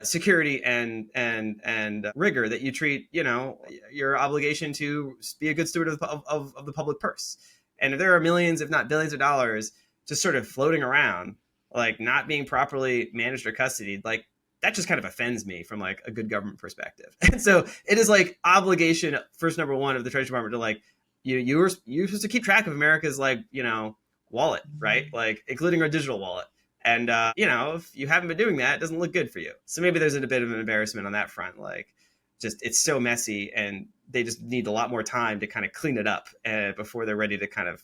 security and rigor that you treat your obligation to be a good steward of the public purse. And if there are millions, if not billions of dollars just sort of floating around, not being properly managed or custodied, that just kind of offends me from a good government perspective. And so it is obligation first, number one, of the Treasury Department to you're supposed to keep track of America's wallet, right? Including our digital wallet. And if you haven't been doing that, it doesn't look good for you. So maybe there's a bit of an embarrassment on that front. Just it's so messy, and they just need a lot more time to kind of clean it up before they're ready to kind of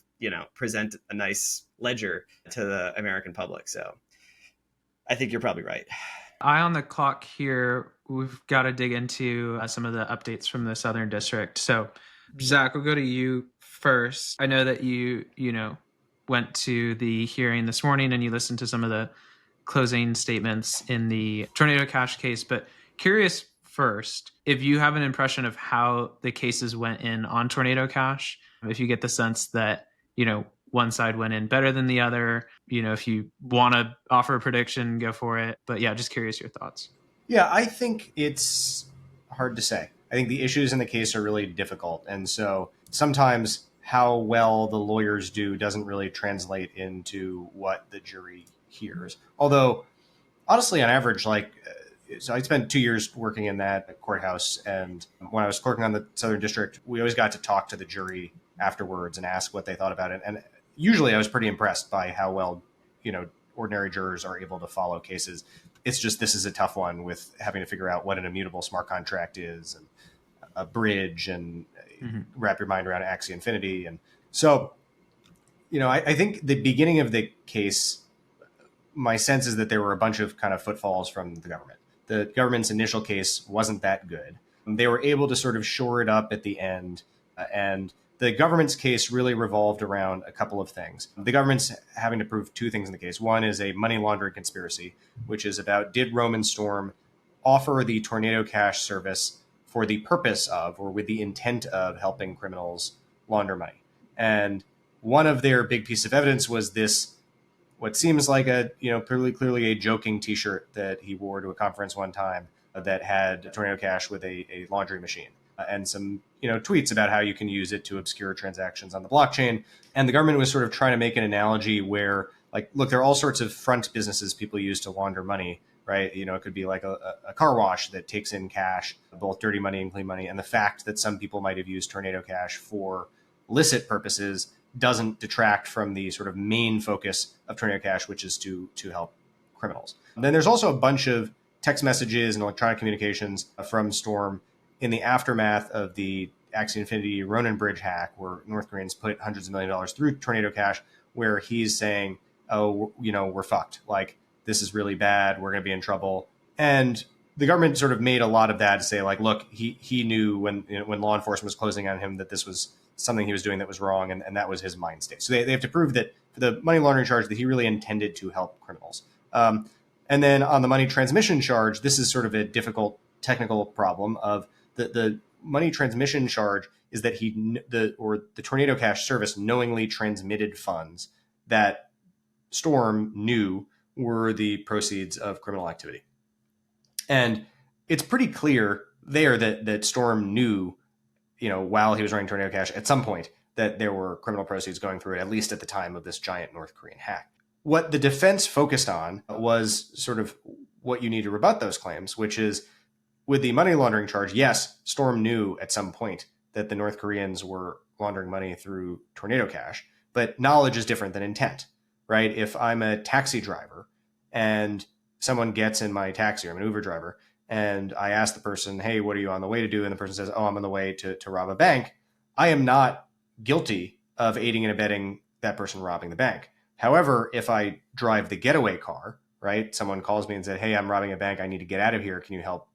present a nice ledger to the American public. So I think you're probably right. Eye on the clock here. We've got to dig into some of the updates from the Southern District. So Zack, we'll go to you first. I know that you went to the hearing this morning and you listened to some of the closing statements in the Tornado Cash case, but curious first, if you have an impression of how the cases went in on Tornado Cash, if you get the sense that, one side went in better than the other, if you want to offer a prediction, go for it. But yeah, just curious your thoughts. Yeah, I think it's hard to say. I think the issues in the case are really difficult. And so sometimes how well the lawyers do doesn't really translate into what the jury hears. Although, honestly, on average, so I spent 2 years working in that courthouse. And when I was clerking on the Southern District, we always got to talk to the jury afterwards and ask what they thought about it. And usually I was pretty impressed by how well, ordinary jurors are able to follow cases. It's just, this is a tough one with having to figure out what an immutable smart contract is and a bridge and wrap your mind around Axie Infinity. And so, I think the beginning of the case, my sense is that there were a bunch of kind of footfalls from the government. The government's initial case wasn't that good. They were able to sort of shore it up at the end. And the government's case really revolved around a couple of things. The government's having to prove two things in the case. One is a money laundering conspiracy, which is about, did Roman Storm offer the Tornado Cash service for the purpose of, or with the intent of, helping criminals launder money? And one of their big piece of evidence was this, what seems like a, clearly a joking T-shirt that he wore to a conference one time that had Tornado Cash with a laundry machine and some, tweets about how you can use it to obscure transactions on the blockchain. And the government was sort of trying to make an analogy where, look, there are all sorts of front businesses people use to launder money, right? It could be like a car wash that takes in cash, both dirty money and clean money. And the fact that some people might have used Tornado Cash for illicit purposes doesn't detract from the sort of main focus of Tornado Cash, which is to help criminals. And then there's also a bunch of text messages and electronic communications from Storm in the aftermath of the Axie Infinity Ronin Bridge hack, where North Koreans put hundreds of $millions of dollars through Tornado Cash, where he's saying, oh, we're fucked. This is really bad. We're going to be in trouble. And the government sort of made a lot of that to say, look, he knew when law enforcement was closing on him that this was something he was doing that was wrong, and that was his mind state. So they have to prove that for the money laundering charge that he really intended to help criminals. And And then on the money transmission charge, this is sort of a difficult technical problem of the money transmission charge is that the Tornado Cash service knowingly transmitted funds that Storm knew were the proceeds of criminal activity. And it's pretty clear there that Storm knew, while he was running Tornado Cash at some point, that there were criminal proceeds going through it, at least at the time of this giant North Korean hack. What the defense focused on was sort of what you need to rebut those claims, which is with the money laundering charge, yes, Storm knew at some point that the North Koreans were laundering money through Tornado Cash, but knowledge is different than intent, right? If I'm a taxi driver and someone gets in my taxi, or I'm an Uber driver, and I ask the person, hey, what are you on the way to do? And the person says, oh, I'm on the way to rob a bank. I am not guilty of aiding and abetting that person robbing the bank. However, if I drive the getaway car, right? Someone calls me and said, hey, I'm robbing a bank. I need to get out of here. Can you help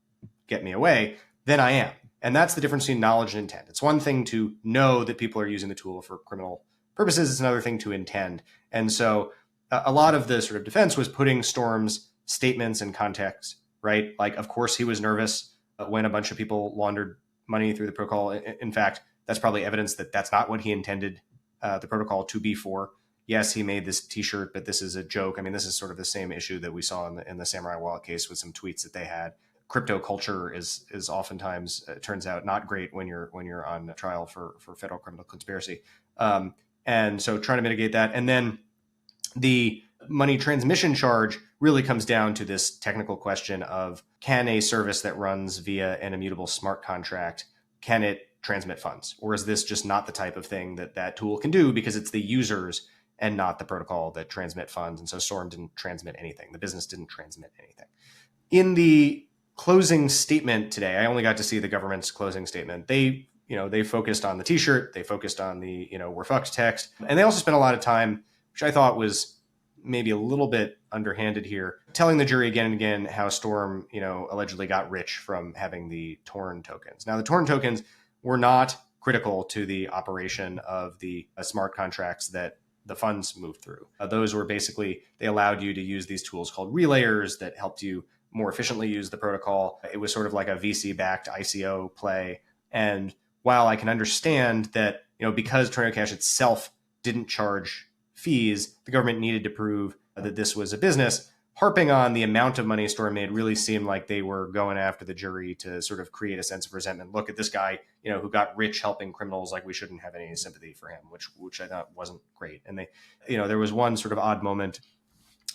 get me away? Then I am. And that's the difference between knowledge and intent. It's one thing to know that people are using the tool for criminal purposes. It's another thing to intend. And so a lot of the sort of defense was putting Storm's statements in context, right? Like, of course, he was nervous when a bunch of people laundered money through the protocol. In fact, that's probably evidence that that's not what he intended the protocol to be for. Yes, he made this T-shirt, but this is a joke. I mean, this is sort of the same issue that we saw in the Samourai Wallet case with some tweets that they had. Crypto culture is oftentimes turns out not great when you're on trial for federal criminal conspiracy, and so trying to mitigate that. And then the money transmission charge really comes down to this technical question of, can a service that runs via an immutable smart contract, can it transmit funds, or is this just not the type of thing that tool can do because it's the users and not the protocol that transmit funds? And so Storm didn't transmit anything. The business didn't transmit anything. In the closing statement today, I only got to see the government's closing statement. They focused on the T-shirt, they focused on the, we're fucked text, and they also spent a lot of time, which I thought was maybe a little bit underhanded here, telling the jury again and again how Storm, allegedly got rich from having the Torn tokens. Now, the Torn tokens were not critical to the operation of the smart contracts that the funds moved through. Those were basically, they allowed you to use these tools called relayers that helped you more efficiently use the protocol. It was sort of like a VC-backed ICO play. And while I can understand that, because Tornado Cash itself didn't charge fees, the government needed to prove that this was a business, harping on the amount of money Storm made really seemed like they were going after the jury to sort of create a sense of resentment. Look at this guy, who got rich helping criminals, like we shouldn't have any sympathy for him, which I thought wasn't great. And they, there was one sort of odd moment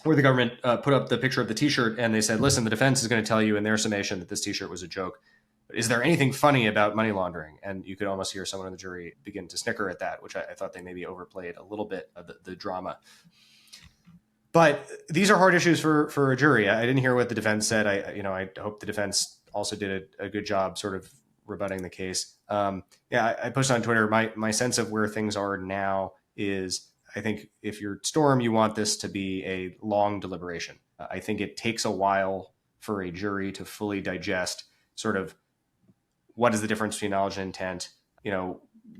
where the government put up the picture of the T-shirt and they said, listen, the defense is going to tell you in their summation that this T-shirt was a joke. But is there anything funny about money laundering? And you could almost hear someone in the jury begin to snicker at that, which I thought they maybe overplayed a little bit of the drama. But these are hard issues for a jury. I didn't hear what the defense said. I hope the defense also did a good job sort of rebutting the case. I posted on Twitter, my sense of where things are now is, I think if you're Storm, you want this to be a long deliberation. I think it takes a while for a jury to fully digest sort of what is the difference between knowledge and intent,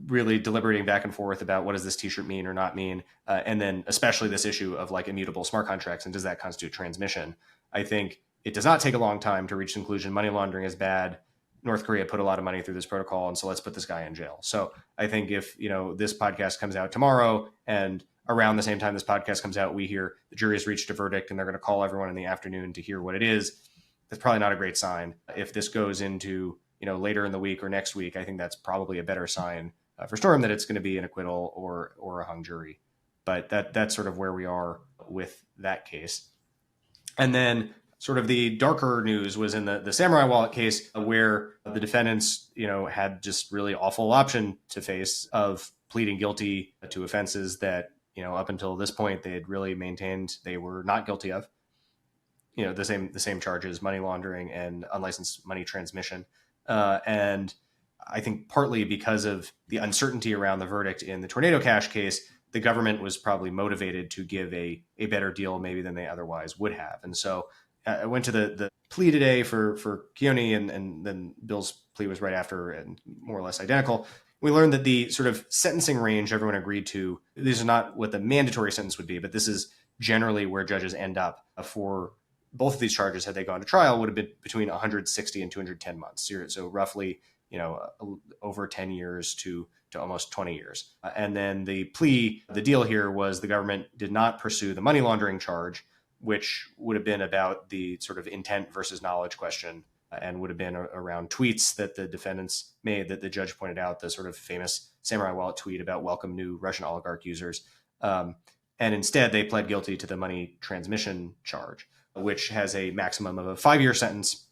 really deliberating back and forth about what does this T-shirt mean or not mean. And then especially this issue of like immutable smart contracts and does that constitute transmission? I think it does not take a long time to reach the conclusion money laundering is bad. North Korea put a lot of money through this protocol, and so let's put this guy in jail. So I think if, this podcast comes out tomorrow and around the same time this podcast comes out, we hear the jury has reached a verdict and they're going to call everyone in the afternoon to hear what it is, that's probably not a great sign. If this goes into, later in the week or next week, I think that's probably a better sign for Storm that it's going to be an acquittal or a hung jury. But that's sort of where we are with that case. And then sort of the darker news was in the Samourai Wallet case, where the defendants, had just really awful option to face of pleading guilty to offenses that, up until this point, they had really maintained they were not guilty of, the same charges, money laundering and unlicensed money transmission. And I think partly because of the uncertainty around the verdict in the Tornado Cash case, the government was probably motivated to give a better deal maybe than they otherwise would have. And so I went to the plea today for Keone, and then Bill's plea was right after and more or less identical. We learned that the sort of sentencing range everyone agreed to, these are not what the mandatory sentence would be, but this is generally where judges end up for both of these charges, had they gone to trial, would have been between 160 and 210 months. So roughly, over 10 years to almost 20 years. And then the deal here was the government did not pursue the money laundering charge, which would have been about the sort of intent versus knowledge question, and would have been around tweets that the defendants made that the judge pointed out, the sort of famous Samourai Wallet tweet about welcome new Russian oligarch users. And instead, they pled guilty to the money transmission charge, which has a maximum of a 5-year sentence.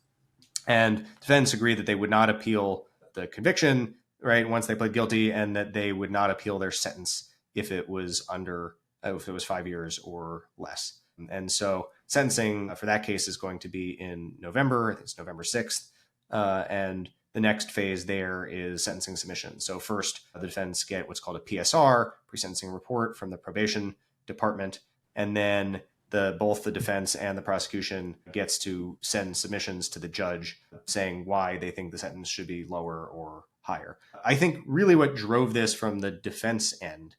And defendants agreed that they would not appeal the conviction, right, once they pled guilty, and that they would not appeal their sentence if it was 5 years or less. And so sentencing for that case is going to be in November. I think it's November 6th. And the next phase there is sentencing submission. So first, the defendants get what's called a PSR, pre-sentencing report, from the probation department. And then both the defense and the prosecution gets to send submissions to the judge saying why they think the sentence should be lower or higher. I think really what drove this from the defense end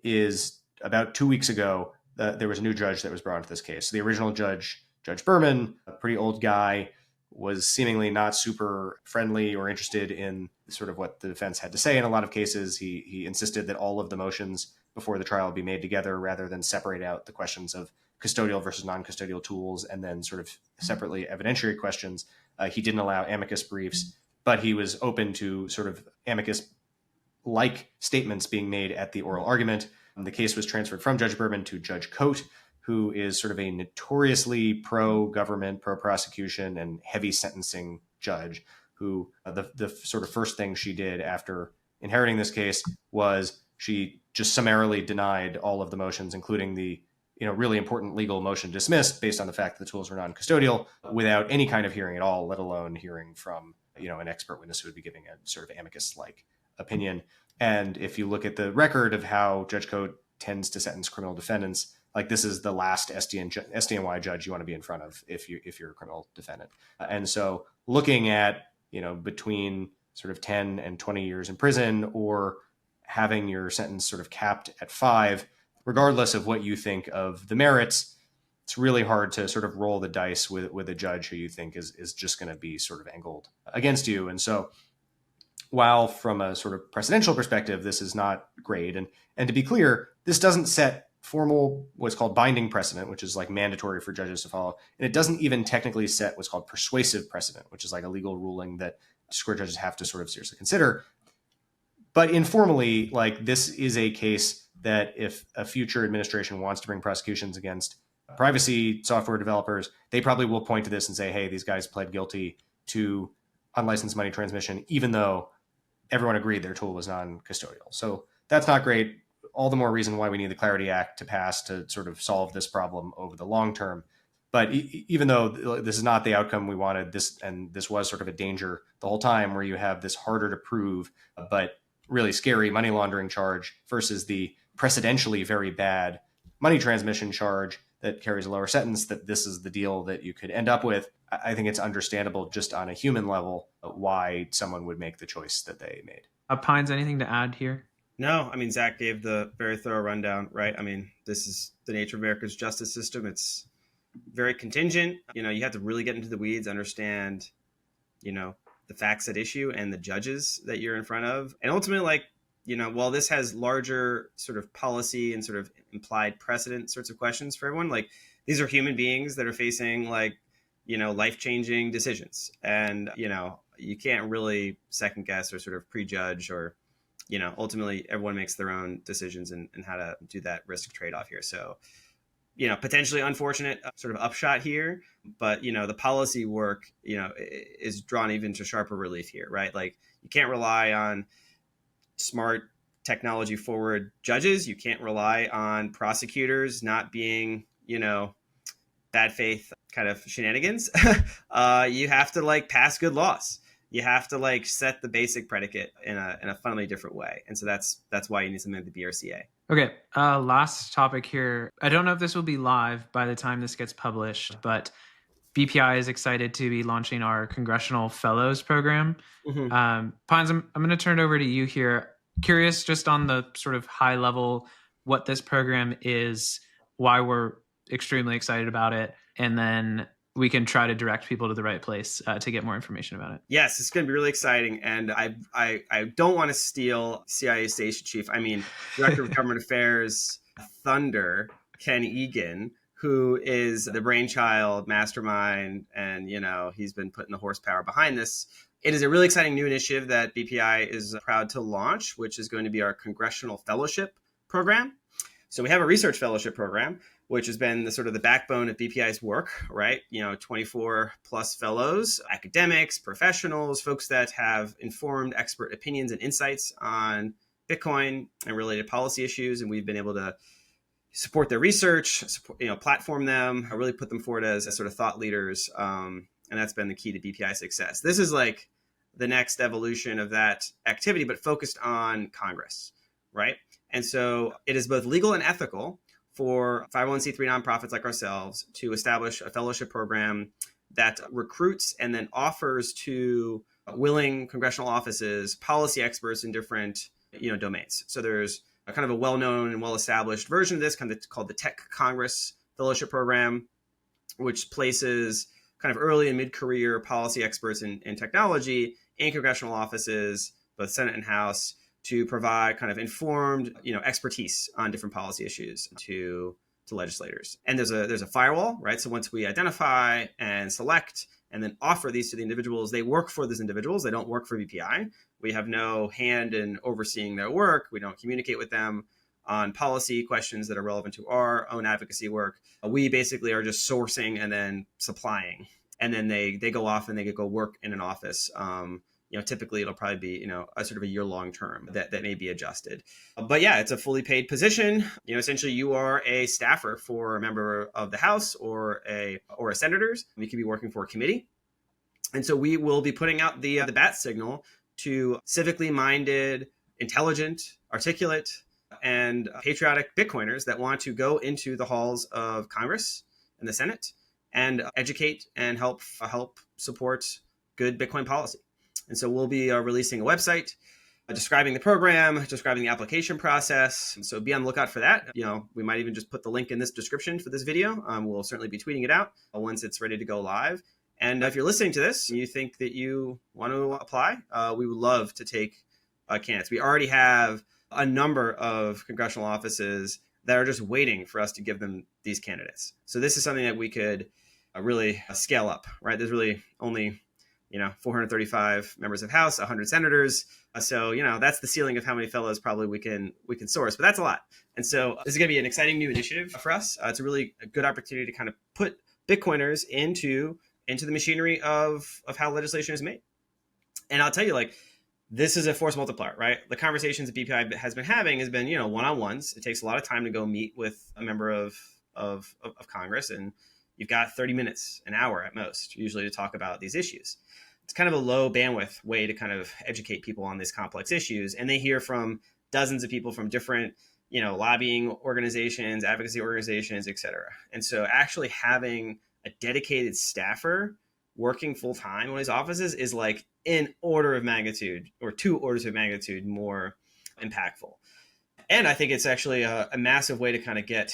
is about 2 weeks ago, there was a new judge that was brought into this case. So the original judge, Judge Berman, a pretty old guy, was seemingly not super friendly or interested in sort of what the defense had to say in a lot of cases. He insisted that all of the motions before the trial be made together rather than separate out the questions of custodial versus non-custodial tools and then sort of separately evidentiary questions. He didn't allow amicus briefs, but he was open to sort of amicus-like statements being made at the oral argument. The case was transferred from Judge Berman to Judge Coate, who is sort of a notoriously pro-government, pro-prosecution, and heavy sentencing judge, who the sort of first thing she did after inheriting this case was she just summarily denied all of the motions, including the really important legal motion dismissed based on the fact that the tools were non-custodial, without any kind of hearing at all, let alone hearing from an expert witness who would be giving a sort of amicus-like opinion. And if you look at the record of how Judge Coate tends to sentence criminal defendants, like this is the last SDNY judge you want to be in front of if you're a criminal defendant. And so looking at, between sort of 10 and 20 years in prison, or having your sentence sort of capped at 5, regardless of what you think of the merits, it's really hard to sort of roll the dice with a judge who you think is just going to be sort of angled against you. And so while from a sort of precedential perspective, this is not great. And to be clear, this doesn't set formal, what's called binding precedent, which is like mandatory for judges to follow. And it doesn't even technically set what's called persuasive precedent, which is like a legal ruling that court judges have to sort of seriously consider. But informally, like this is a case that if a future administration wants to bring prosecutions against privacy software developers, they probably will point to this and say, hey, these guys pled guilty to unlicensed money transmission, even though everyone agreed their tool was non-custodial. So that's not great. All the more reason why we need the Clarity Act to pass to sort of solve this problem over the long term. But even though this is not the outcome we wanted, this was sort of a danger the whole time, where you have this harder to prove, but really scary money laundering charge versus the precedentially very bad money transmission charge that carries a lower sentence, that this is the deal that you could end up with. I think it's understandable just on a human level why someone would make the choice that they made. Pines, anything to add here? No, I mean, Zack gave the very thorough rundown, right? I mean, this is the nature of America's justice system. It's very contingent. You have to really get into the weeds, understand, the facts at issue and the judges that you're in front of. And ultimately, while this has larger sort of policy and sort of implied precedent sorts of questions for everyone, like these are human beings that are facing life-changing decisions. And, you can't really second guess or sort of prejudge or, ultimately everyone makes their own decisions and how to do that risk trade-off here. So, potentially unfortunate sort of upshot here, but, the policy work, is drawn even to sharper relief here, right? Like you can't rely on smart technology forward judges. You can't rely on prosecutors not being, bad faith kind of shenanigans. You have to pass good laws. You have to set the basic predicate in a fundamentally different way. And so that's why you need something like the BRCA. Okay. Last topic here. I don't know if this will be live by the time this gets published, but BPI is excited to be launching our Congressional Fellows Program. Mm-hmm. Pines, I'm going to turn it over to you here. Curious just on the sort of high level, what this program is, why we're extremely excited about it, and then we can try to direct people to the right place to get more information about it. Yes, it's going to be really exciting. And I don't want to steal CIA Station Chief, Director of Government Affairs Thunder, Ken Egan, who is the brainchild, mastermind, and, he's been putting the horsepower behind this. It is a really exciting new initiative that BPI is proud to launch, which is going to be our Congressional Fellowship Program. So we have a research fellowship program, which has been the backbone of BPI's work, right? 24 plus fellows, academics, professionals, folks that have informed expert opinions and insights on Bitcoin and related policy issues. And we've been able to support their research, platform them, really put them forward as sort of thought leaders. And that's been the key to BPI success. This is like the next evolution of that activity, but focused on Congress, right? And so it is both legal and ethical for 501c3 nonprofits like ourselves to establish a fellowship program that recruits and then offers to willing congressional offices policy experts in different domains. So there's a kind of a well-known and well-established version of this called the Tech Congress Fellowship Program, which places kind of early and mid-career policy experts in technology in congressional offices, both Senate and House, to provide kind of informed, expertise on different policy issues to legislators. And there's a firewall, right? So once we identify and select and then offer these to the individuals, they work for those individuals. They don't work for BPI. We have no hand in overseeing their work. We don't communicate with them on policy questions that are relevant to our own advocacy work. We basically are just sourcing and then supplying. And then they go off and they go work in an office. Typically it'll probably be, a sort of a year-long term that may be adjusted. But yeah, it's a fully paid position. Essentially you are a staffer for a member of the House or a senator's. You could be working for a committee. And so we will be putting out the bat signal to civically minded, intelligent, articulate, and patriotic Bitcoiners that want to go into the halls of Congress and the Senate and educate and help support good Bitcoin policy. And so we'll be releasing a website describing the program, describing the application process. So be on the lookout for that. We might even just put the link in this description for this video. We'll certainly be tweeting it out once it's ready to go live. And if you're listening to this and you think that you want to apply, we would love to take candidates. We already have a number of congressional offices that are just waiting for us to give them these candidates. So this is something that we could really scale up, right? There's really only 435 members of House, 100 senators. So, that's the ceiling of how many fellows probably we can source, but that's a lot. And so this is going to be an exciting new initiative for us. It's a really good opportunity to kind of put Bitcoiners into the machinery of how legislation is made. And I'll tell you, this is a force multiplier, right? The conversations that BPI has been having has been, one-on-ones. It takes a lot of time to go meet with a member of Congress, and you've got 30 minutes, an hour at most, usually to talk about these issues. It's kind of a low bandwidth way to kind of educate people on these complex issues. And they hear from dozens of people from different, lobbying organizations, advocacy organizations, et cetera. And so actually having a dedicated staffer working full time in his offices is like an order of magnitude or 2 orders of magnitude more impactful. And I think it's actually a massive way to kind of get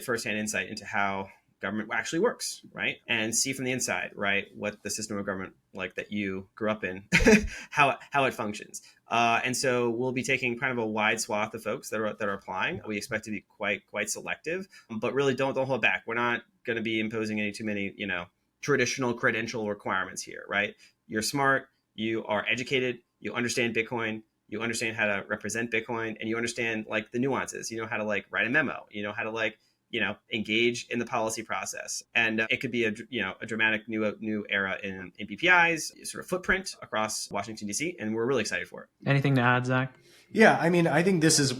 firsthand insight into how government actually works, right? And see from the inside, right, what the system of government that you grew up in, how it functions. And so we'll be taking kind of a wide swath of folks that are applying. We expect to be quite selective, but really don't hold back. We're not going to be imposing too many, traditional credential requirements here, right? You're smart, you are educated, you understand Bitcoin, you understand how to represent Bitcoin, and you understand the nuances. You know how to write a memo. You know how to engage in the policy process. And it could be a dramatic new era in BPI's sort of footprint across Washington, D.C. And we're really excited for it. Anything to add, Zach? Yeah, I think this is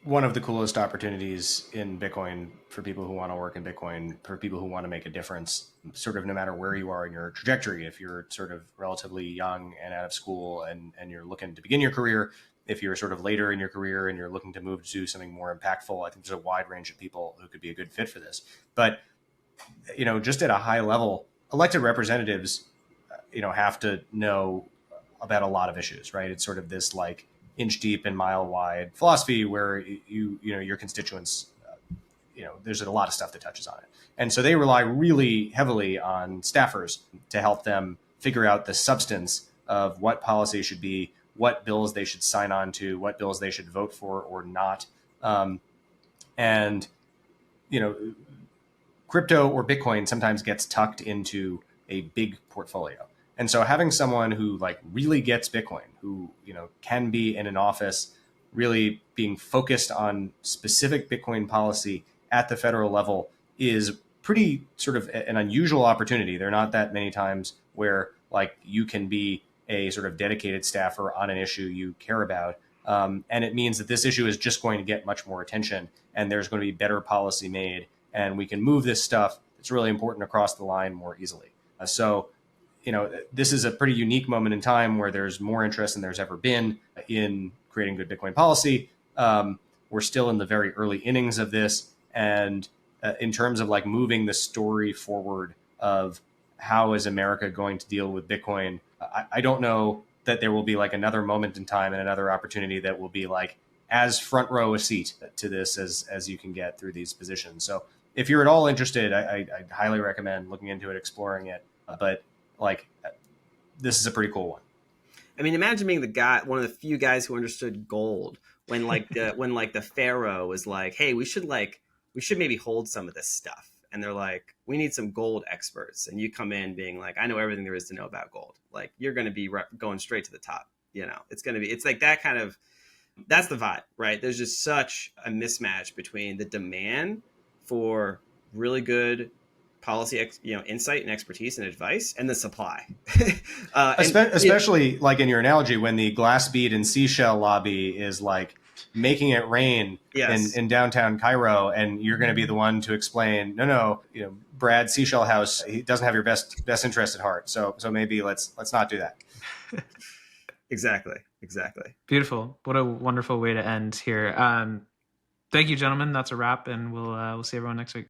one of the coolest opportunities in Bitcoin for people who want to work in Bitcoin, for people who want to make a difference, sort of no matter where you are in your trajectory. If you're sort of relatively young and out of school and you're looking to begin your career, if you're sort of later in your career and you're looking to move to something more impactful, I think there's a wide range of people who could be a good fit for this. But, just at a high level, elected representatives, have to know about a lot of issues, right? It's sort of this inch deep and mile wide philosophy where your constituents, there's a lot of stuff that touches on it. And so they rely really heavily on staffers to help them figure out the substance of what policy should be, what bills they should sign on to, what bills they should vote for or not. And, crypto or Bitcoin sometimes gets tucked into a big portfolio. And so having someone who really gets Bitcoin, who, can be in an office really being focused on specific Bitcoin policy at the federal level is pretty sort of an unusual opportunity. There are not that many times where you can be a sort of dedicated staffer on an issue you care about. And it means that this issue is just going to get much more attention, and there's going to be better policy made, and we can move this stuff that's really important across the line more easily. So this is a pretty unique moment in time where there's more interest than there's ever been in creating good Bitcoin policy. We're still in the very early innings of this. And in terms of moving the story forward of how is America going to deal with Bitcoin, I don't know that there will be another moment in time and another opportunity that will be as front row a seat to this as you can get through these positions. So if you're at all interested, I highly recommend looking into it, exploring it. But this is a pretty cool one. I mean, imagine being one of the few guys who understood gold when the Pharaoh was like, hey, we should maybe hold some of this stuff. And they're like, we need some gold experts. And you come in being like, I know everything there is to know about gold. You're going to be going straight to the top. It's that kind of, that's the vibe, right? There's just such a mismatch between the demand for really good policy, insight and expertise and advice, and the supply. Especially in your analogy, when the glass bead and seashell lobby is making it rain in downtown Cairo, and you're going to be the one to explain, no, Brad Seashell House, he doesn't have your best interest at heart. So maybe let's not do that. Exactly. Beautiful. What a wonderful way to end here. Thank you, gentlemen. That's a wrap, and we'll see everyone next week.